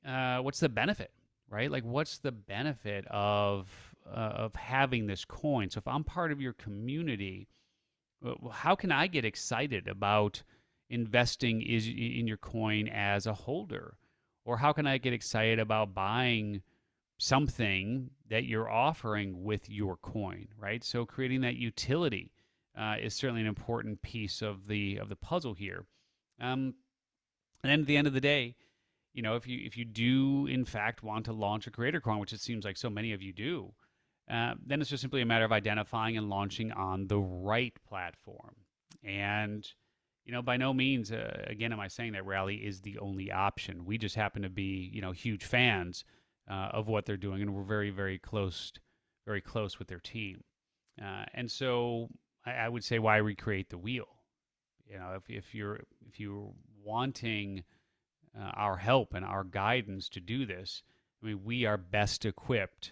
the benefit, right? Like, what's the benefit of having this coin? So if I'm part of your community, how can I get excited about investing in your coin as a holder? Or how can I get excited about buying something that you're offering with your coin, right? So creating that utility is certainly an important piece of the puzzle here. And then at the end of the day, if you do in fact want to launch a creator coin, which it seems like so many of you do, then it's just simply a matter of identifying and launching on the right platform. And by no means, again, am I saying that Rally is the only option. We just happen to be, huge fans of what they're doing, and we're very, very close with their team. And so I would say, why recreate the wheel? If you're wanting our help and our guidance to do this, I mean, we are best equipped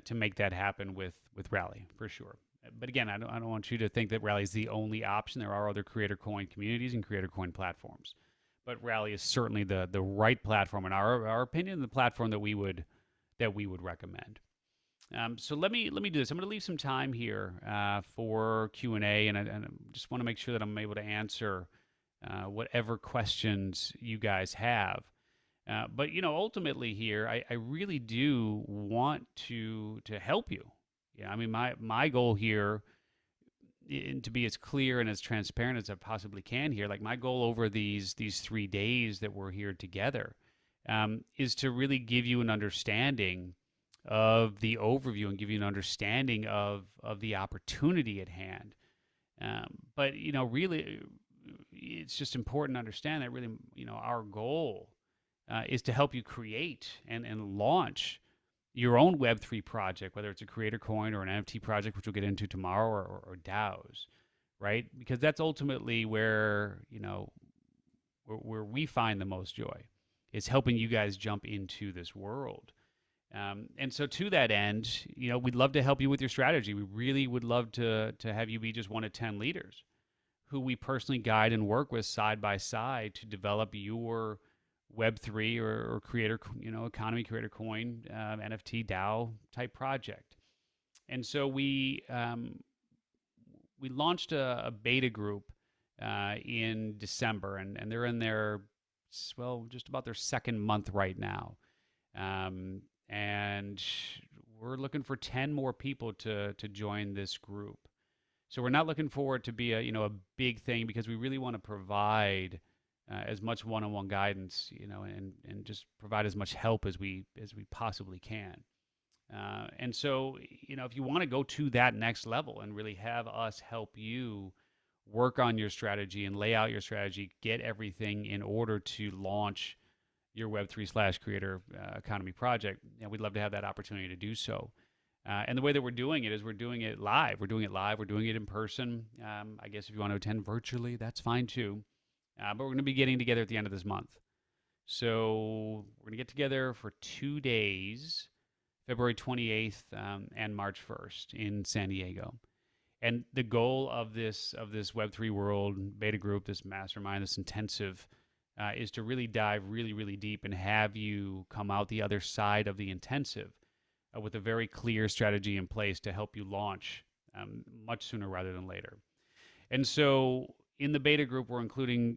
to make that happen with Rally for sure. But again, I don't want you to think that Rally is the only option. There are other Creator Coin communities and Creator Coin platforms, but Rally is certainly the right platform in our opinion, the platform that we would recommend. So let me do this. I'm going to leave some time here for Q&A, and I just want to make sure that I'm able to answer whatever questions you guys have. But ultimately here, I really do want to help you. Yeah, I mean, my goal here, and to be as clear and as transparent as I possibly can here, like my goal over these 3 days that we're here together, is to really give you an understanding of the overview and give you an understanding of the opportunity at hand. But really, it's just important to understand that really, our goal is to help you create and launch your own Web3 project, whether it's a Creator Coin or an NFT project, which we'll get into tomorrow, or DAOs, right? Because that's ultimately where where we find the most joy, is helping you guys jump into this world. And so to that end, we'd love to help you with your strategy. We really would love to have you be just one of 10 leaders who we personally guide and work with side by side to develop your Web3 or creator, economy, Creator Coin, NFT, DAO type project. And so we launched a beta group in December, and they're in their, just about their second month right now. And we're looking for 10 more people to join this group. So we're not looking for it to be a big thing, because we really want to provide as much one-on-one guidance, and just provide as much help as we possibly can. And so, if you want to go to that next level and really have us help you work on your strategy and lay out your strategy, get everything in order to launch your Web3/Creator Economy project, we'd love to have that opportunity to do so. And the way that we're doing it is we're doing it live. We're doing it in person. I guess if you want to attend virtually, that's fine too. But we're going to be getting together at the end of this month. So we're going to get together for 2 days, February 28th and March 1st in San Diego. And the goal of this Web3 World beta group, this mastermind, this intensive, is to really dive really, really deep and have you come out the other side of the intensive with a very clear strategy in place to help you launch much sooner rather than later. And so in the beta group, we're including,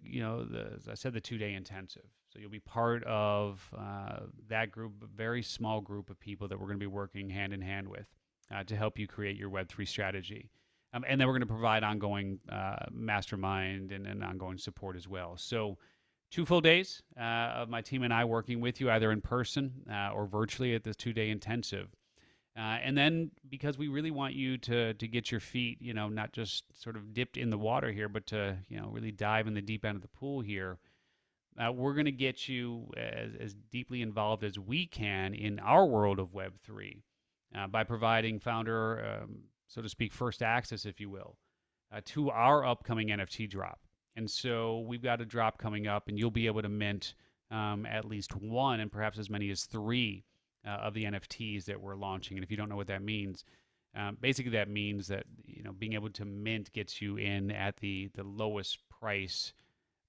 as I said, the 2-day intensive. So you'll be part of that group, a very small group of people that we're going to be working hand in hand with to help you create your Web3 strategy. And then we're going to provide ongoing mastermind and ongoing support as well. So 2 full days of my team and I working with you, either in person or virtually at this 2-day intensive. And then, because we really want you to get your feet, not just sort of dipped in the water here, but to, really dive in the deep end of the pool here, we're going to get you as deeply involved as we can in our world of Web3 by providing founder, so to speak, first access, if you will, to our upcoming NFT drop. And so we've got a drop coming up, and you'll be able to mint at least 1 and perhaps as many as 3 of the NFTs that we're launching. And if you don't know what that means, basically that means that being able to mint gets you in at the lowest price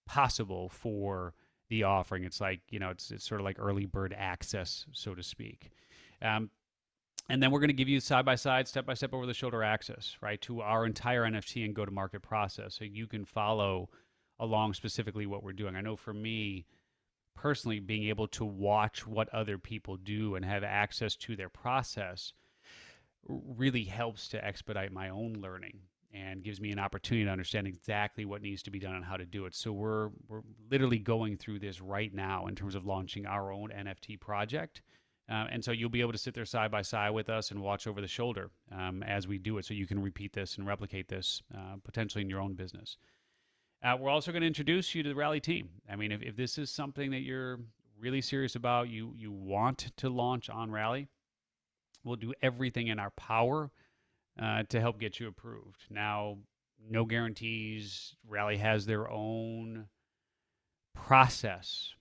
possible for the offering. It's like, it's sort of like early bird access, so to speak. And then we're going to give you side-by-side, step-by-step, over-the-shoulder access, right, to our entire NFT and go-to-market process, so you can follow along specifically what we're doing. I know for me, personally, being able to watch what other people do and have access to their process really helps to expedite my own learning and gives me an opportunity to understand exactly what needs to be done and how to do it. So we're literally going through this right now in terms of launching our own NFT project. And so you'll be able to sit there side by side with us and watch over the shoulder as we do it, so you can repeat this and replicate this potentially in your own business. We're also going to introduce you to the Rally team. I mean, if this is something that you're really serious about, you want to launch on Rally, we'll do everything in our power to help get you approved. Now, no guarantees. Rally has their own process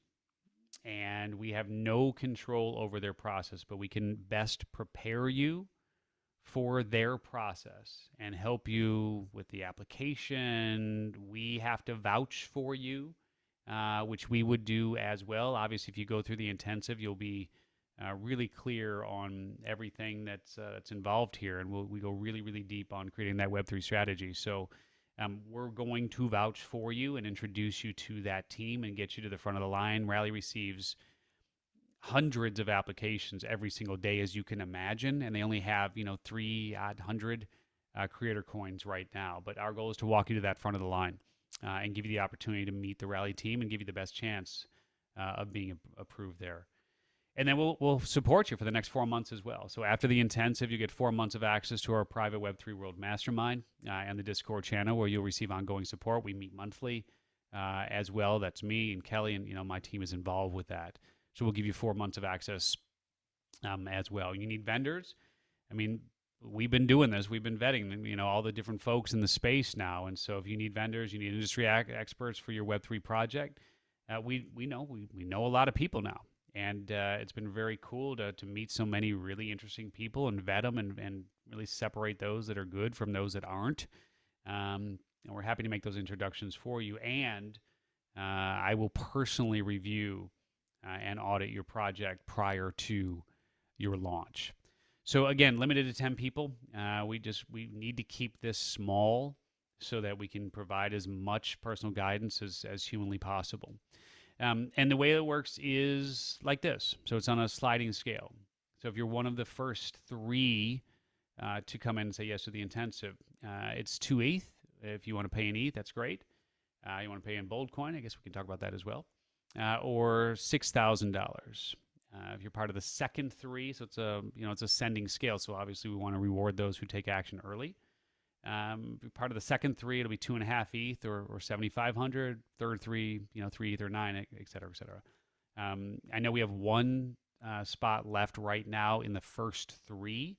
and we have no control over their process, but we can best prepare you for their process and help you with the application. We have to vouch for you, which we would do as well. Obviously, if you go through the intensive, you'll be really clear on everything that's involved here, and we go really, really deep on creating that Web3 strategy. So we're going to vouch for you and introduce you to that team and get you to the front of the line. Rally receives hundreds of applications every single day, as you can imagine, and they only have 300 creator coins right now. But our goal is to walk you to that front of the line and give you the opportunity to meet the Rally team and give you the best chance of being approved there. And then we'll support you for the next 4 months as well. So after the intensive, you get 4 months of access to our private Web3 World Mastermind and the Discord channel, where you'll receive ongoing support. We meet monthly as well. That's me and Kelly, and my team is involved with that. So we'll give you 4 months of access as well. You need vendors. I mean, we've been doing this. We've been vetting, all the different folks in the space now. And so if you need vendors, you need industry experts for your Web3 project. We know a lot of people now. And it's been very cool to meet so many really interesting people and vet them and really separate those that are good from those that aren't. And we're happy to make those introductions for you. And I will personally review and audit your project prior to your launch. So again, limited to 10 people. We need to keep this small so that we can provide as much personal guidance as humanly possible. And the way it works is like this. So it's on a sliding scale. So if you're one of the first 3 to come in and say yes to the intensive, it's 2 ETH. If you want to pay in ETH, that's great. You want to pay in Bold Coin, I guess we can talk about that as well. Or $6,000. If you're part of the second 3, so it's it's ascending scale. So obviously we want to reward those who take action early. If you're part of the second 3, it'll be 2.5 ETH or 7,500. Third 3, 3 ETH or 9, et cetera, et cetera. I know we have 1 spot left right now in the first 3.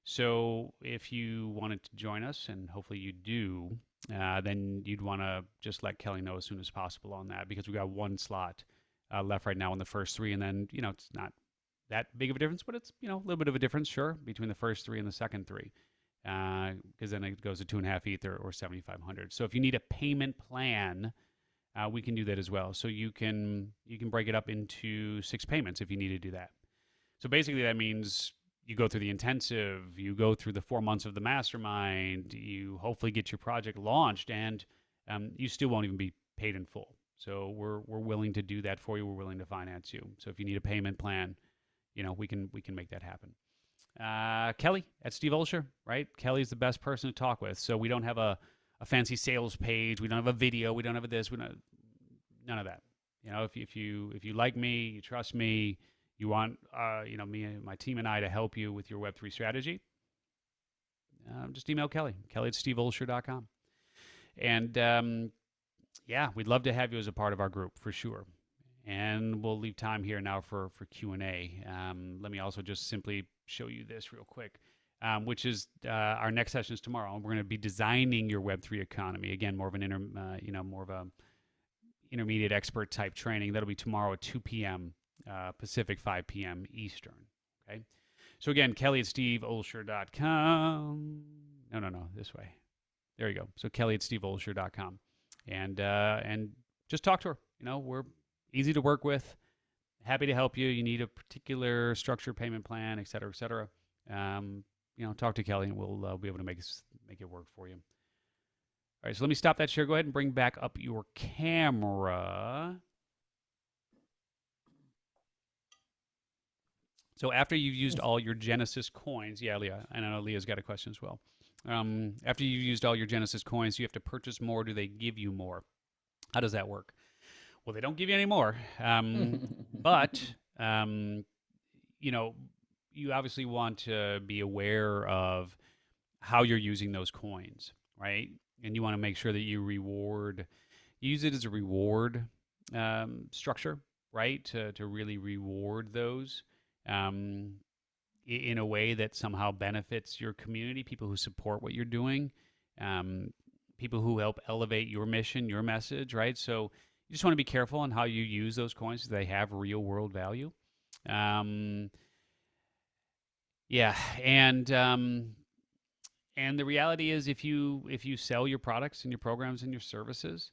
So if you wanted to join us, and hopefully you do, then you'd want to just let Kelly know as soon as possible on that, because we got 1 slot left right now in the first 3. And then, it's not that big of a difference, but it's, a little bit of a difference, sure, between the first 3 and the second 3. Because then it goes to 2.5 ETH or 7,500. So if you need a payment plan, we can do that as well. So you can break it up into 6 payments if you need to do that. So basically that means you go through the intensive, you go through the 4 months of the mastermind, you hopefully get your project launched, and you still won't even be paid in full. So we're willing to do that for you. We're willing to finance you. So if you need a payment plan, we can make that happen. Kelly at Steve Olsher, right? Kelly's the best person to talk with. So we don't have a fancy sales page. We don't have a video. We don't have this. None of that. If you like me, you trust me, you want me and my team and I to help you with your Web3 strategy, just email Kelly at steveolsher.com. And we'd love to have you as a part of our group for sure. And we'll leave time here now for Q&A. Let me also just simply show you this real quick, which is our next session is tomorrow. We're going to be designing your Web3 economy. Again, more of a intermediate expert type training. That'll be tomorrow at 2 p.m. Pacific, 5 p.m. Eastern. Okay. So again, Kelly at steveolsher.com. No, this way. There you go. So Kelly at steveolsher.com. And just talk to her. We're easy to work with. Happy to help you. You need a particular structure, payment plan, et cetera, et cetera. Talk to Kelly, and we'll be able to make it work for you. All right, so let me stop that share. Go ahead and bring back up your camera. So after you've used all your Genesis coins, Leah, and I know Leah's got a question as well. After you've used all your Genesis coins, you have to purchase more. Do they give you more? How does that work? Well, they don't give you any more, but you obviously want to be aware of how you're using those coins, right? And you want to make sure that you use it as a reward structure, right? To really reward those in a way that somehow benefits your community, people who support what you're doing, people who help elevate your mission, your message, right? So you just want to be careful on how you use those coins. They have real world value. Yeah, and the reality is, if you sell your products and your programs and your services,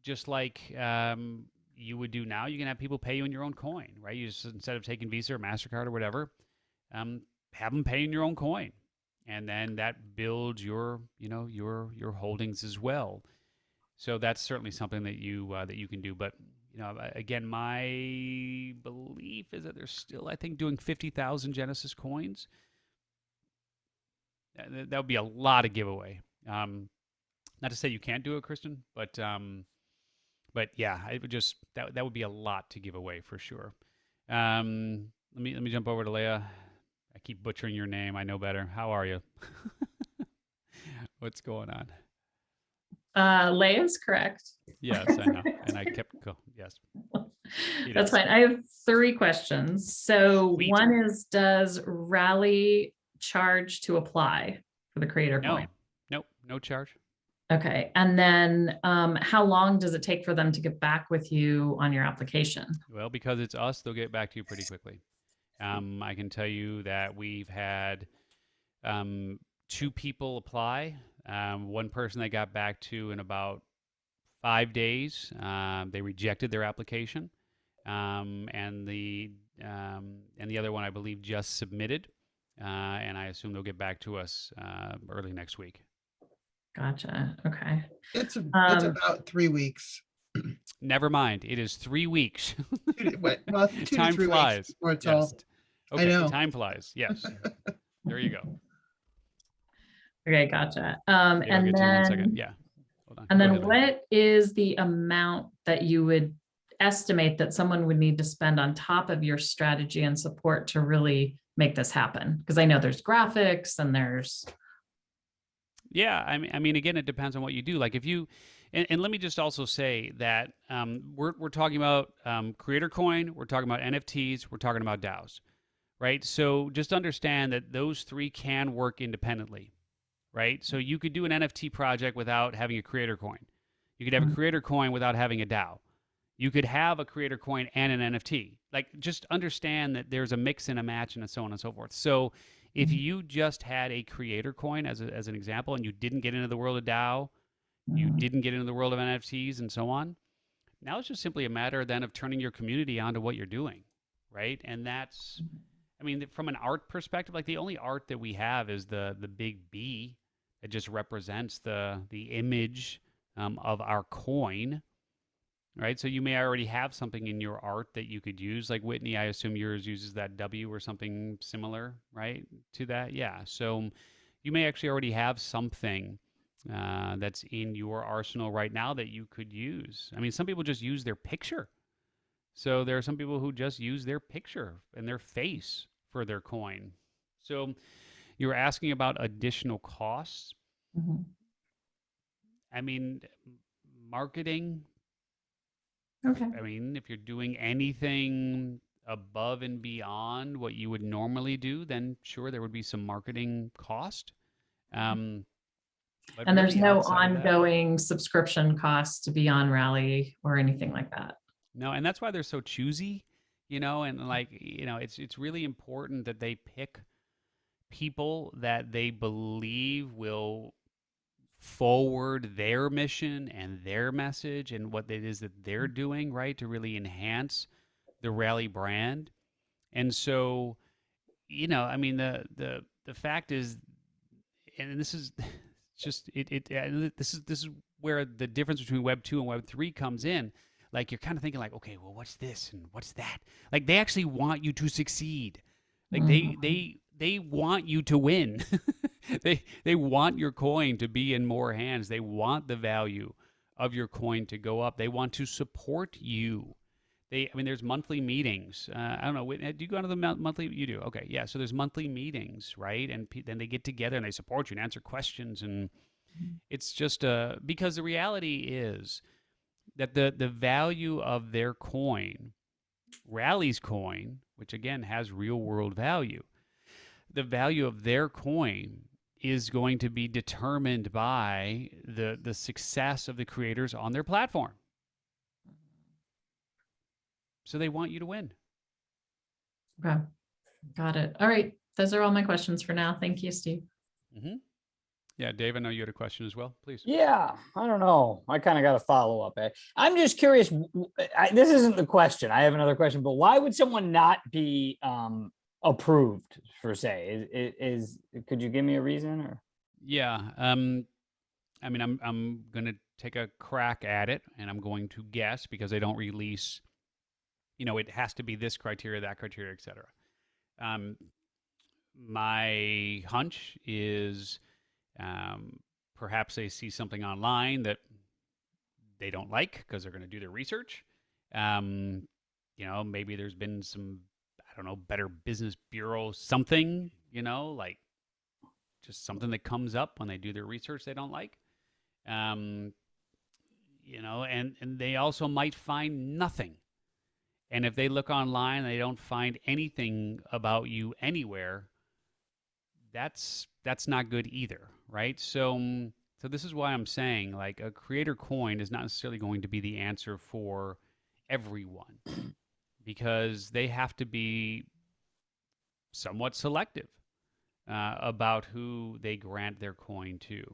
just like you would do now, you can have people pay you in your own coin, right? You just, instead of taking Visa or MasterCard or whatever, have them pay in your own coin, and then that builds your your holdings as well. So that's certainly something that you can do. But again, my belief is that they're still, I think, doing 50,000 Genesis coins. That would be a lot of giveaway. Not to say you can't do it, Kristen, but yeah, it would just that would be a lot to give away for sure. Let me jump over to Leah. I keep butchering your name. I know better. How are you? What's going on? Leia's correct. Yes, I know. And I kept go. Yes. That's fine. I have 3 questions. So Sweet. one is, does Rally charge to apply for the creator No. coin? Nope. No charge. Okay. And then how long does it take for them to get back with you on your application? Well, because it's us, they'll get back to you pretty quickly. I can tell you that we've had 2 people apply. One person they got back to in about 5 days. They rejected their application, and the other one, I believe, just submitted, and I assume they'll get back to us early next week. Gotcha. Okay. It's about 3 weeks. Never mind. It is 3 weeks. Well, 2 to Time 3 flies. weeks before it's Yes. all. Okay. I know. Time flies. Yes. There you go. Okay. Gotcha. Here, I'll And get to you in 1 then, second. Yeah. Hold on. and Go then ahead, Leah. what is the amount that you would estimate that someone would need to spend on top of your strategy and support to really make this happen? Because I know there's graphics and there's. Yeah, I mean, again, it depends on what you do. Like if you, and let me just also say that we're talking about Creator Coin, we're talking about NFTs, we're talking about DAOs, right? So just understand that those 3 can work independently, right? So you could do an NFT project without having a Creator Coin. You could have a Creator Coin without having a DAO. You could have a Creator Coin and an NFT. Like, just understand that there's a mix and a match and so on and so forth. So if you just had a Creator Coin as an example, and you didn't get into the world of DAO, you didn't get into the world of NFTs and so on, now it's just simply a matter then of turning your community onto what you're doing, right? And that's, I mean, from an art perspective, like the only art that we have is the big B that just represents the image of our coin, right? So you may already have something in your art that you could use. Like Whitney, I assume yours uses that W or something similar, right, to that? Yeah. So you may actually already have something that's in your arsenal right now that you could use. I mean, some people just use their picture. So there are some people who just use their picture and their face for their coin. So you're asking about additional costs. I mean, marketing. Okay. I mean, if you're doing anything above and beyond what you would normally do, then sure, there would be some marketing cost. But And there's really no outside of that, ongoing subscription costs to be on Rally or anything like that. no, and that's why they're so choosy, and like, it's really important that they pick people that they believe will forward their mission and their message and what it is that they're doing, right, to really enhance the Rally brand. And so, I mean, the fact is, and this is just this is where the difference between Web 2 and Web 3 comes in. Like, you're kind of thinking like, okay, well, what's this and what's that? Like, they actually want you to succeed. Like, they want you to win. They want your coin to be in more hands. They want the value of your coin to go up. They want to support you. I mean, there's monthly meetings. I don't know. Do you go to the monthly? You do. Okay. Yeah. So there's monthly meetings, right? And then they get together and they support you and answer questions. And it's just because the reality is that the value of their coin, Rally's coin, which again has real world value, the value of their coin is going to be determined by the success of the creators on their platform. So they want you to win. Okay. Got it. All right. Those are all my questions for now. Thank you, Steve. Mm-hmm. Yeah, Dave, I know you had a question as well. Please. Yeah, I don't know. I kind of got a follow up. I'm just curious. This isn't the question. I have another question, but why would someone not be approved per se? Could you give me a reason or? Yeah. I mean, I'm going to take a crack at it, and I'm going to guess because they don't release, it has to be this criteria, that criteria, et cetera. My hunch is perhaps they see something online that they don't like because they're going to do their research. Maybe there's been some, I don't know, Better Business Bureau something, like just something that comes up when they do their research they don't like. And they also might find nothing. And if they look online and they don't find anything about you anywhere, that's not good either, right? So this is why I'm saying, like, a creator coin is not necessarily going to be the answer for everyone because they have to be somewhat selective about who they grant their coin to.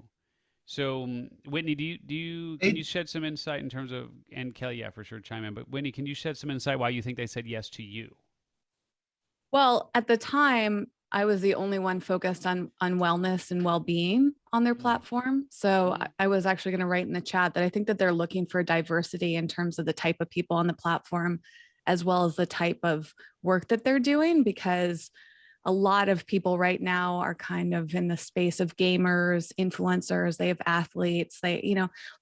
So, Whitney, can you shed some insight in terms of, and Kelly, yeah, for sure, chime in, but Whitney, can you shed some insight why you think they said yes to you? Well, at the time, I was the only one focused on wellness and well-being on their platform. So I was actually going to write in the chat that I think that they're looking for diversity in terms of the type of people on the platform, as well as the type of work that they're doing, because a lot of people right now are kind of in the space of gamers, influencers, they have athletes.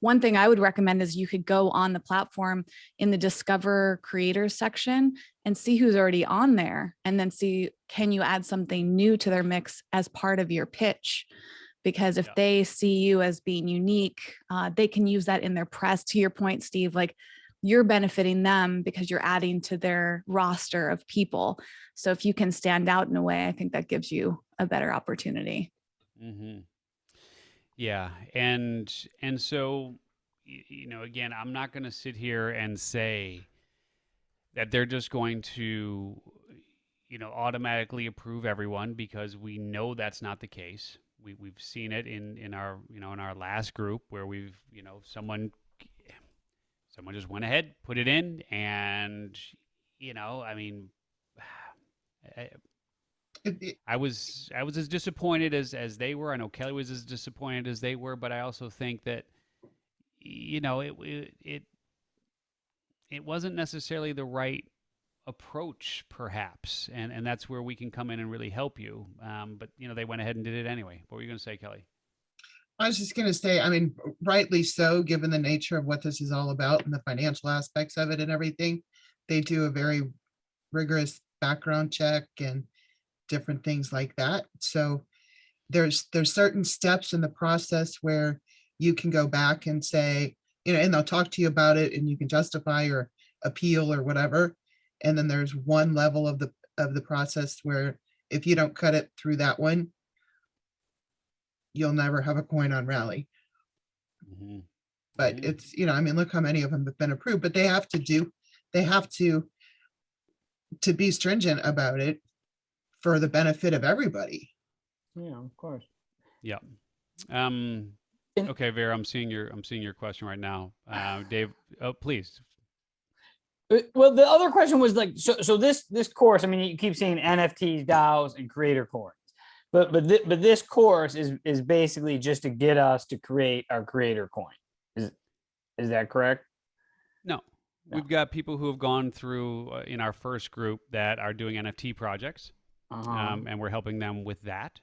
One thing I would recommend is you could go on the platform in the Discover Creators section and see who's already on there, and then see, can you add something new to their mix as part of your pitch? Because if they see you as being unique, they can use that in their press. To your point, Steve, like, you're benefiting them because you're adding to their roster of people. So if you can stand out in a way, I think that gives you a better opportunity. Mm-hmm. Yeah. And so, again, I'm not going to sit here and say that they're just going to, automatically approve everyone, because we know that's not the case. We've seen it in our, in our last group where we've, someone just went ahead, put it in, and I mean, I was as disappointed as they were. I know Kelly was as disappointed as they were, but I also think that it wasn't necessarily the right approach, perhaps, and that's where we can come in and really help you. But they went ahead and did it anyway. What were you going to say, Kelly? I was just going to say, I mean, rightly so, given the nature of what this is all about and the financial aspects of it and everything. They do a very rigorous background check and different things like that. So there's certain steps in the process where you can go back and say, and they'll talk to you about it and you can justify or appeal or whatever. And then there's one level of the process where if you don't cut it through that one, you'll never have a coin on Rally. Mm-hmm. But it's, I mean, look how many of them have been approved, but they have to be stringent about it for the benefit of everybody. Yeah, of course. Yeah. Okay, Vera, I'm seeing your question right now. Dave, please. Well, the other question was like, so this course, I mean, you keep saying NFTs, DAOs, and creator coins, but this course is basically just to get us to create our creator coin. Is that correct? No. We've got people who have gone through in our first group that are doing NFT projects, and we're helping them with that.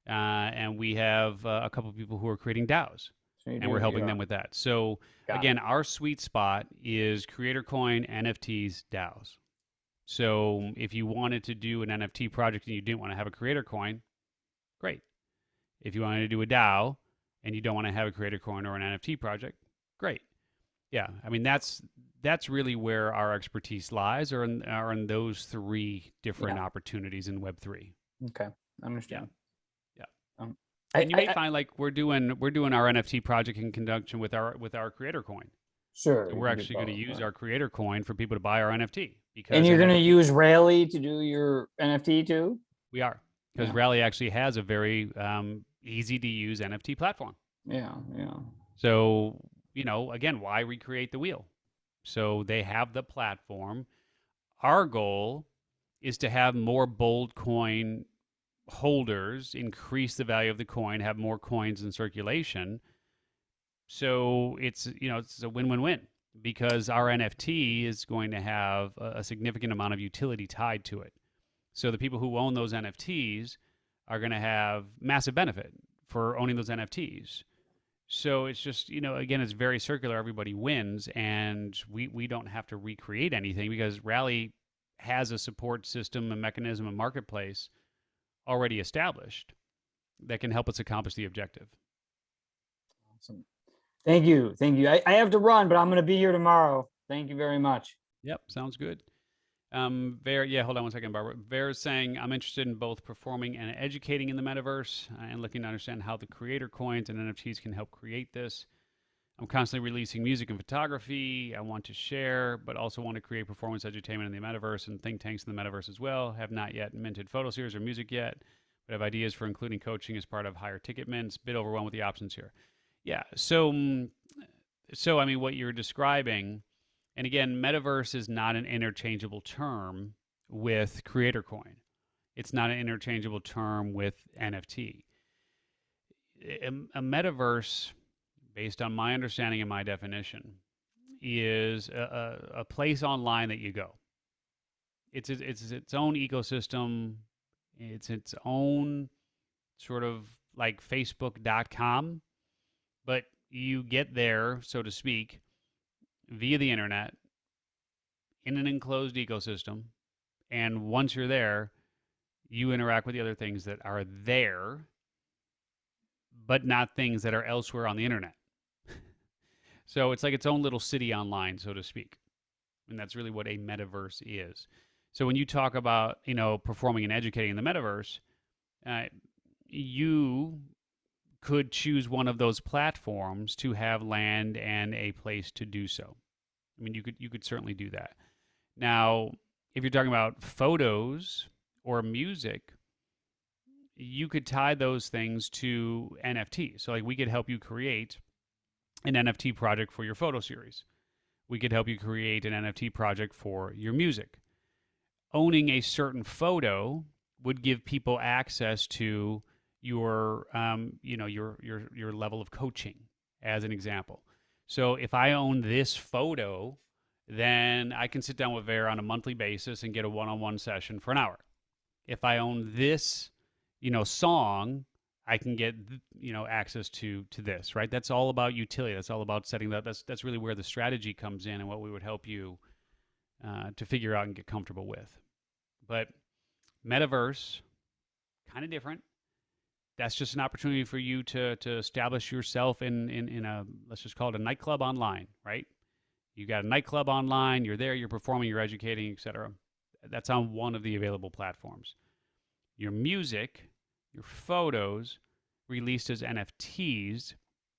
And we have a couple of people who are creating DAOs, and we're helping them with that. So again, our sweet spot is creator coin, NFTs, DAOs. So if you wanted to do an NFT project and you didn't want to have a creator coin, great. If you wanted to do a DAO and you don't want to have a creator coin or an NFT project, great. Yeah, I mean, that's really where our expertise lies, are in those three different opportunities in Web3. Okay, I understand. Yeah. And you may find like we're doing our NFT project in conjunction with our creator coin. Sure. So we're actually going to use our creator coin for people to buy our NFT. Because and you're going to use Rally to do your NFT too? We are, because Rally actually has a very easy to use NFT platform. Yeah. So, again, why recreate the wheel? So they have the platform. Our goal is to have more bold coin holders, increase the value of the coin, have more coins in circulation. So it's a win-win-win, because our NFT is going to have a significant amount of utility tied to it. So the people who own those NFTs are going to have massive benefit for owning those NFTs. So it's just, again, it's very circular. Everybody wins, and we don't have to recreate anything, because Rally has a support system, a mechanism, a marketplace already established that can help us accomplish the objective. Awesome. Thank you. I have to run, but I'm going to be here tomorrow. Thank you very much. Yep, sounds good. Hold on one second, Barbara. Ver is saying, I'm interested in both performing and educating in the metaverse and looking to understand how the creator coins and NFTs can help create this. I'm constantly releasing music and photography. I want to share, but also want to create performance edutainment in the metaverse and think tanks in the metaverse as well. Have not yet minted photo series or music yet, but have ideas for including coaching as part of higher ticket mints. Bit overwhelmed with the options here. Yeah, so I mean, what you're describing, and again, metaverse is not an interchangeable term with creator coin. It's not an interchangeable term with NFT. A metaverse, based on my understanding and my definition, is a place online that you go. It's its own ecosystem. It's its own sort of like Facebook.com, but you get there, so to speak, via the internet in an enclosed ecosystem. And once you're there, you interact with the other things that are there, but not things that are elsewhere on the internet. So it's like its own little city online, so to speak. And that's really what a metaverse is. So when you talk about, performing and educating in the metaverse, you could choose one of those platforms to have land and a place to do so. I mean, you could certainly do that. Now, if you're talking about photos or music, you could tie those things to NFT. So like we could help you create an NFT project for your photo series. We could help you create an NFT project for your music. Owning a certain photo would give people access to your your level of coaching, as an example. So if I own this photo, then I can sit down with Vera on a monthly basis and get a one-on-one session for an hour. If I own this, song, I can get, access to this, right? That's all about utility. That's all about setting that. That's really where the strategy comes in and what we would help you to figure out and get comfortable with. But metaverse, kind of different. That's just an opportunity for you to establish yourself in a, let's just call it a nightclub online, right? You got a nightclub online, you're there, you're performing, you're educating, etc. That's on one of the available platforms. Your music, your photos released as NFTs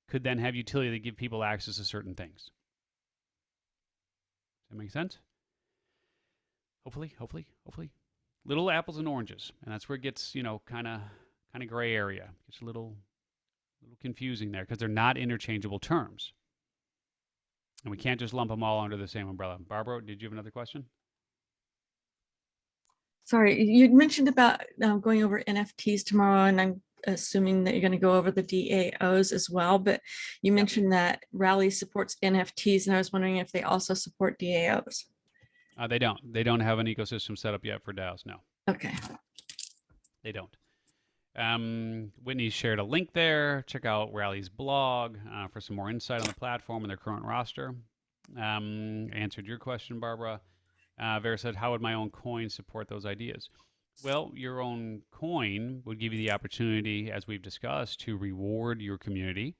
could then have utility to give people access to certain things. Does that make sense? Hopefully. Little apples and oranges, and that's where it gets, kind of gray area. It's a little confusing there because they're not interchangeable terms. And we can't just lump them all under the same umbrella. Barbara, did you have another question? Sorry, you mentioned about going over NFTs tomorrow, and I'm assuming that you're going to go over the DAOs as well, but you mentioned that Rally supports NFTs, and I was wondering if they also support DAOs. They don't. They don't have an ecosystem set up yet for DAOs, no. Okay. They don't. Whitney shared a link there. Check out Rally's blog for some more insight on the platform and their current roster. Answered your question, Barbara. Vera said, how would my own coin support those ideas? Well, your own coin would give you the opportunity, as we've discussed, to reward your community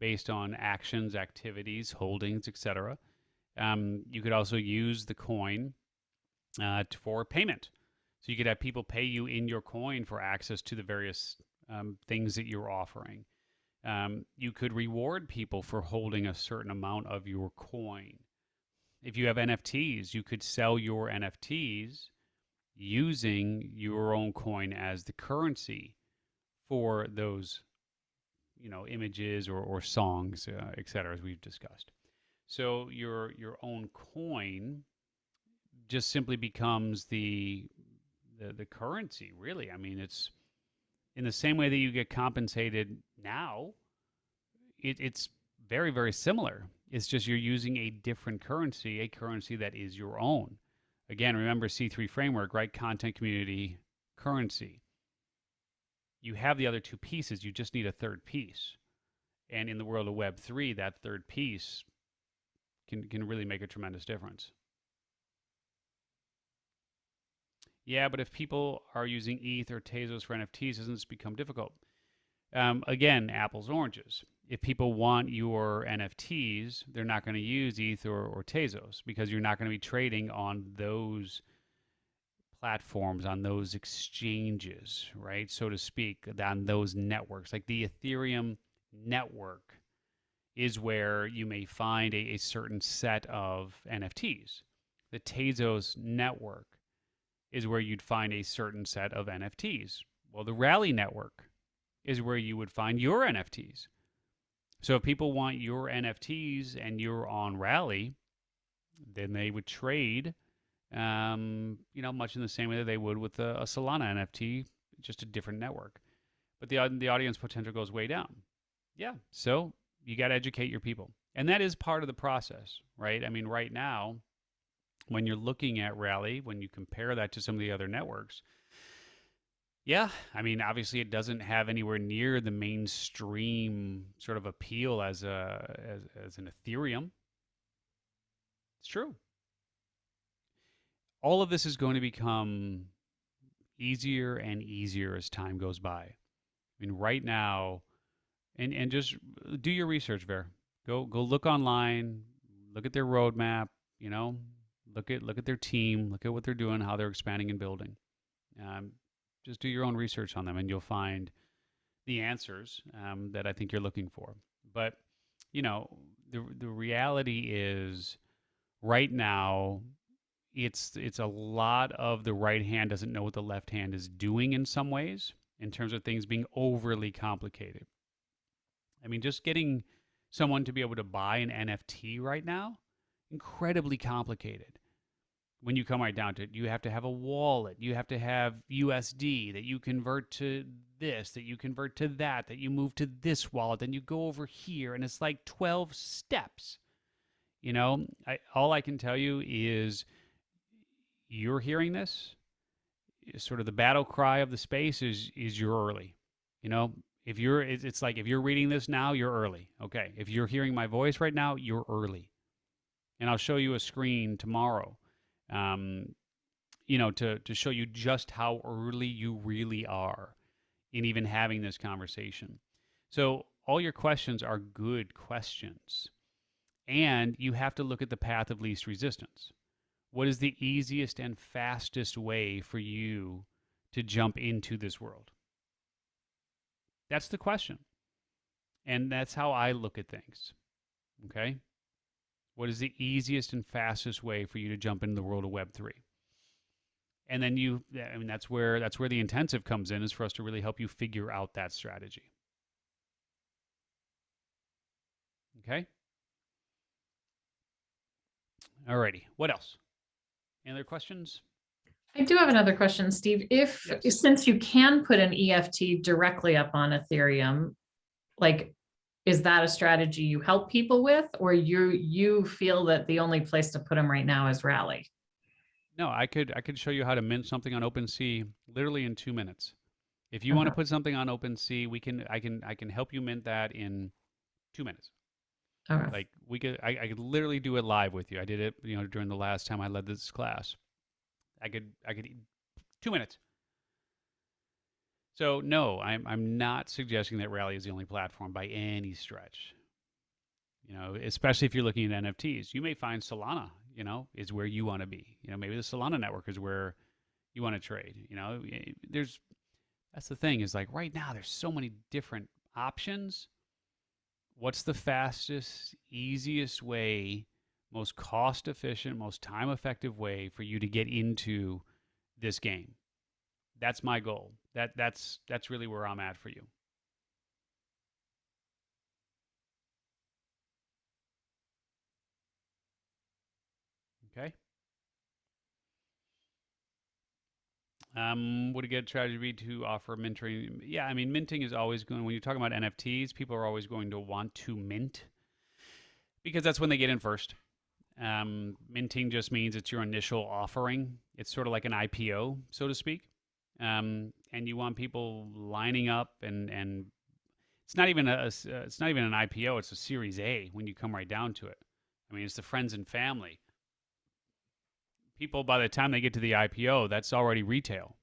based on actions, activities, holdings, etc. You could also use the coin for payment. So you could have people pay you in your coin for access to the various things that you're offering. You could reward people for holding a certain amount of your coin. If you have NFTs, you could sell your NFTs using your own coin as the currency for those, images or songs, et cetera, as we've discussed. So your own coin just simply becomes the currency, really. I mean, it's in the same way that you get compensated now. It's very, very similar. It's just you're using a different currency, a currency that is your own. Again, remember C3 framework, right? Content, community, currency. You have the other two pieces. You just need a third piece. And in the world of Web3, that third piece can really make a tremendous difference. Yeah, but if people are using ETH or Tezos for NFTs, doesn't this become difficult? Again, apples, oranges. If people want your NFTs, they're not going to use ETH or Tezos because you're not going to be trading on those platforms, on those exchanges, right? So to speak, on those networks. Like the Ethereum network is where you may find a certain set of NFTs. The Tezos network is where you'd find a certain set of NFTs. Well, the Rally network is where you would find your NFTs. So if people want your NFTs and you're on Rally, then they would trade, much in the same way that they would with a Solana NFT, just a different network. But the audience potential goes way down. Yeah, so you got to educate your people. And that is part of the process, right? I mean, right now, when you're looking at Rally, when you compare that to some of the other networks, yeah, I mean, obviously it doesn't have anywhere near the mainstream sort of appeal as an Ethereum. It's true. All of this is going to become easier and easier as time goes by. I mean, right now, and just do your research, Ver. Go look online, look at their roadmap, look at their team, look at what they're doing, how they're expanding and building. Just do your own research on them, and you'll find the answers that I think you're looking for. But the reality is, right now, it's a lot of the right hand doesn't know what the left hand is doing in some ways, in terms of things being overly complicated. I mean, just getting someone to be able to buy an NFT right now, incredibly complicated. When you come right down to it, you have to have a wallet, you have to have USD that you convert to this, that you convert to that you move to this wallet, then you go over here, and it's like 12 steps. All I can tell you is you're hearing this. Sort of the battle cry of the space is you're early. It's like if you're reading this now, you're early. Okay, if you're hearing my voice right now, you're early. And I'll show you a screen tomorrow. To show you just how early you really are in even having this conversation. So all your questions are good questions. And you have to look at the path of least resistance. What is the easiest and fastest way for you to jump into this world? That's the question. And that's how I look at things. Okay? What is the easiest and fastest way for you to jump into the world of Web3? And then that's where the intensive comes in, is for us to really help you figure out that strategy. Okay? Alrighty. What else? Any other questions? I do have another question, Steve. Since you can put an EFT directly up on Ethereum, is that a strategy you help people with, or you feel that the only place to put them right now is Rally? No, I could show you how to mint something on OpenSea literally in 2 minutes. If you want to put something on OpenSea, I can help you mint that in 2 minutes. Okay. I could literally do it live with you. I did it, during the last time I led this class. I could 2 minutes. So no, I'm not suggesting that Rally is the only platform by any stretch. Especially if you're looking at NFTs, you may find Solana, is where you want to be. Maybe the Solana network is where you want to trade. That's the thing, is like right now there's so many different options. What's the fastest, easiest way, most cost efficient, most time effective way for you to get into this game? That's my goal. That's really where I'm at for you. Okay. Would a good strategy be to offer mentoring? Yeah, I mean, minting is always going, when you're talking about NFTs, people are always going to want to mint because that's when they get in first. Minting just means it's your initial offering. It's sort of like an IPO, so to speak. And you want people lining up, and it's not even it's not even an IPO. It's a Series A when you come right down to it. I mean, it's the friends and family. People, by the time they get to the IPO, that's already retail.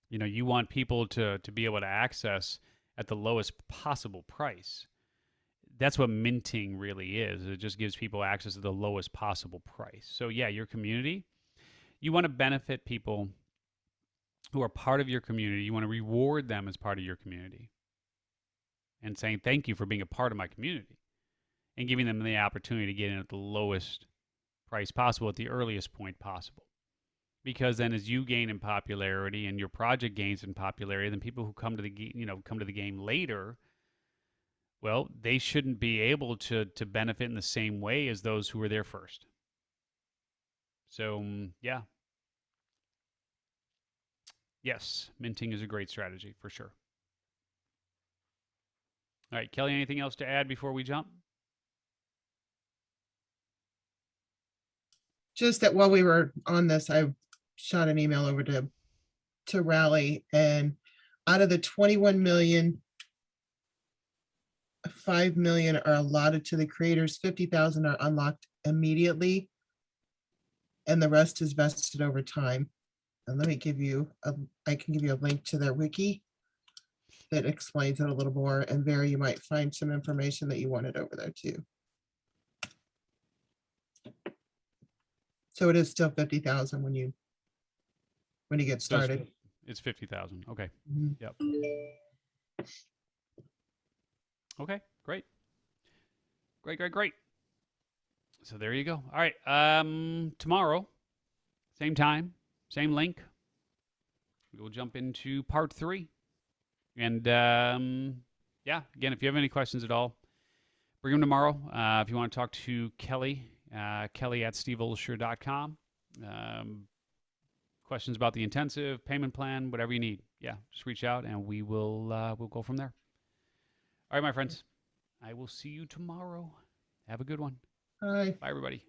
You know, you want people to be able to access at the lowest possible price. That's what minting really is. It just gives people access to the lowest possible price. So yeah, your community, you want to benefit people who are part of your community. You want to reward them as part of your community and saying thank you for being a part of my community and giving them the opportunity to get in at the lowest price possible at the earliest point possible. Because then as you gain in popularity and your project gains in popularity, then people who come to the game later, well, they shouldn't be able to benefit in the same way as those who were there first. So, yeah. Yes, minting is a great strategy for sure. All right, Kelly, anything else to add before we jump? Just that while we were on this, I shot an email over to Rally, and out of the 21 million, 5 million are allotted to the creators, 50,000 are unlocked immediately, and the rest is vested over time. And let me give you I can give you a link to their wiki that explains it a little more, and there you might find some information that you wanted over there too. So it is still 50,000 when you get started. It's 50,000. Okay. Mhm. Yep. Okay, great. Great. So there you go. All right. Tomorrow, same time, same link. We will jump into part 3. And yeah, again, if you have any questions at all, bring them tomorrow. If you want to talk to Kelly, Kelly at steveolsher.com. Questions about the intensive, payment plan, whatever you need. Yeah, just reach out and we'll go from there. All right, my friends. I will see you tomorrow. Have a good one. Bye. Bye, everybody.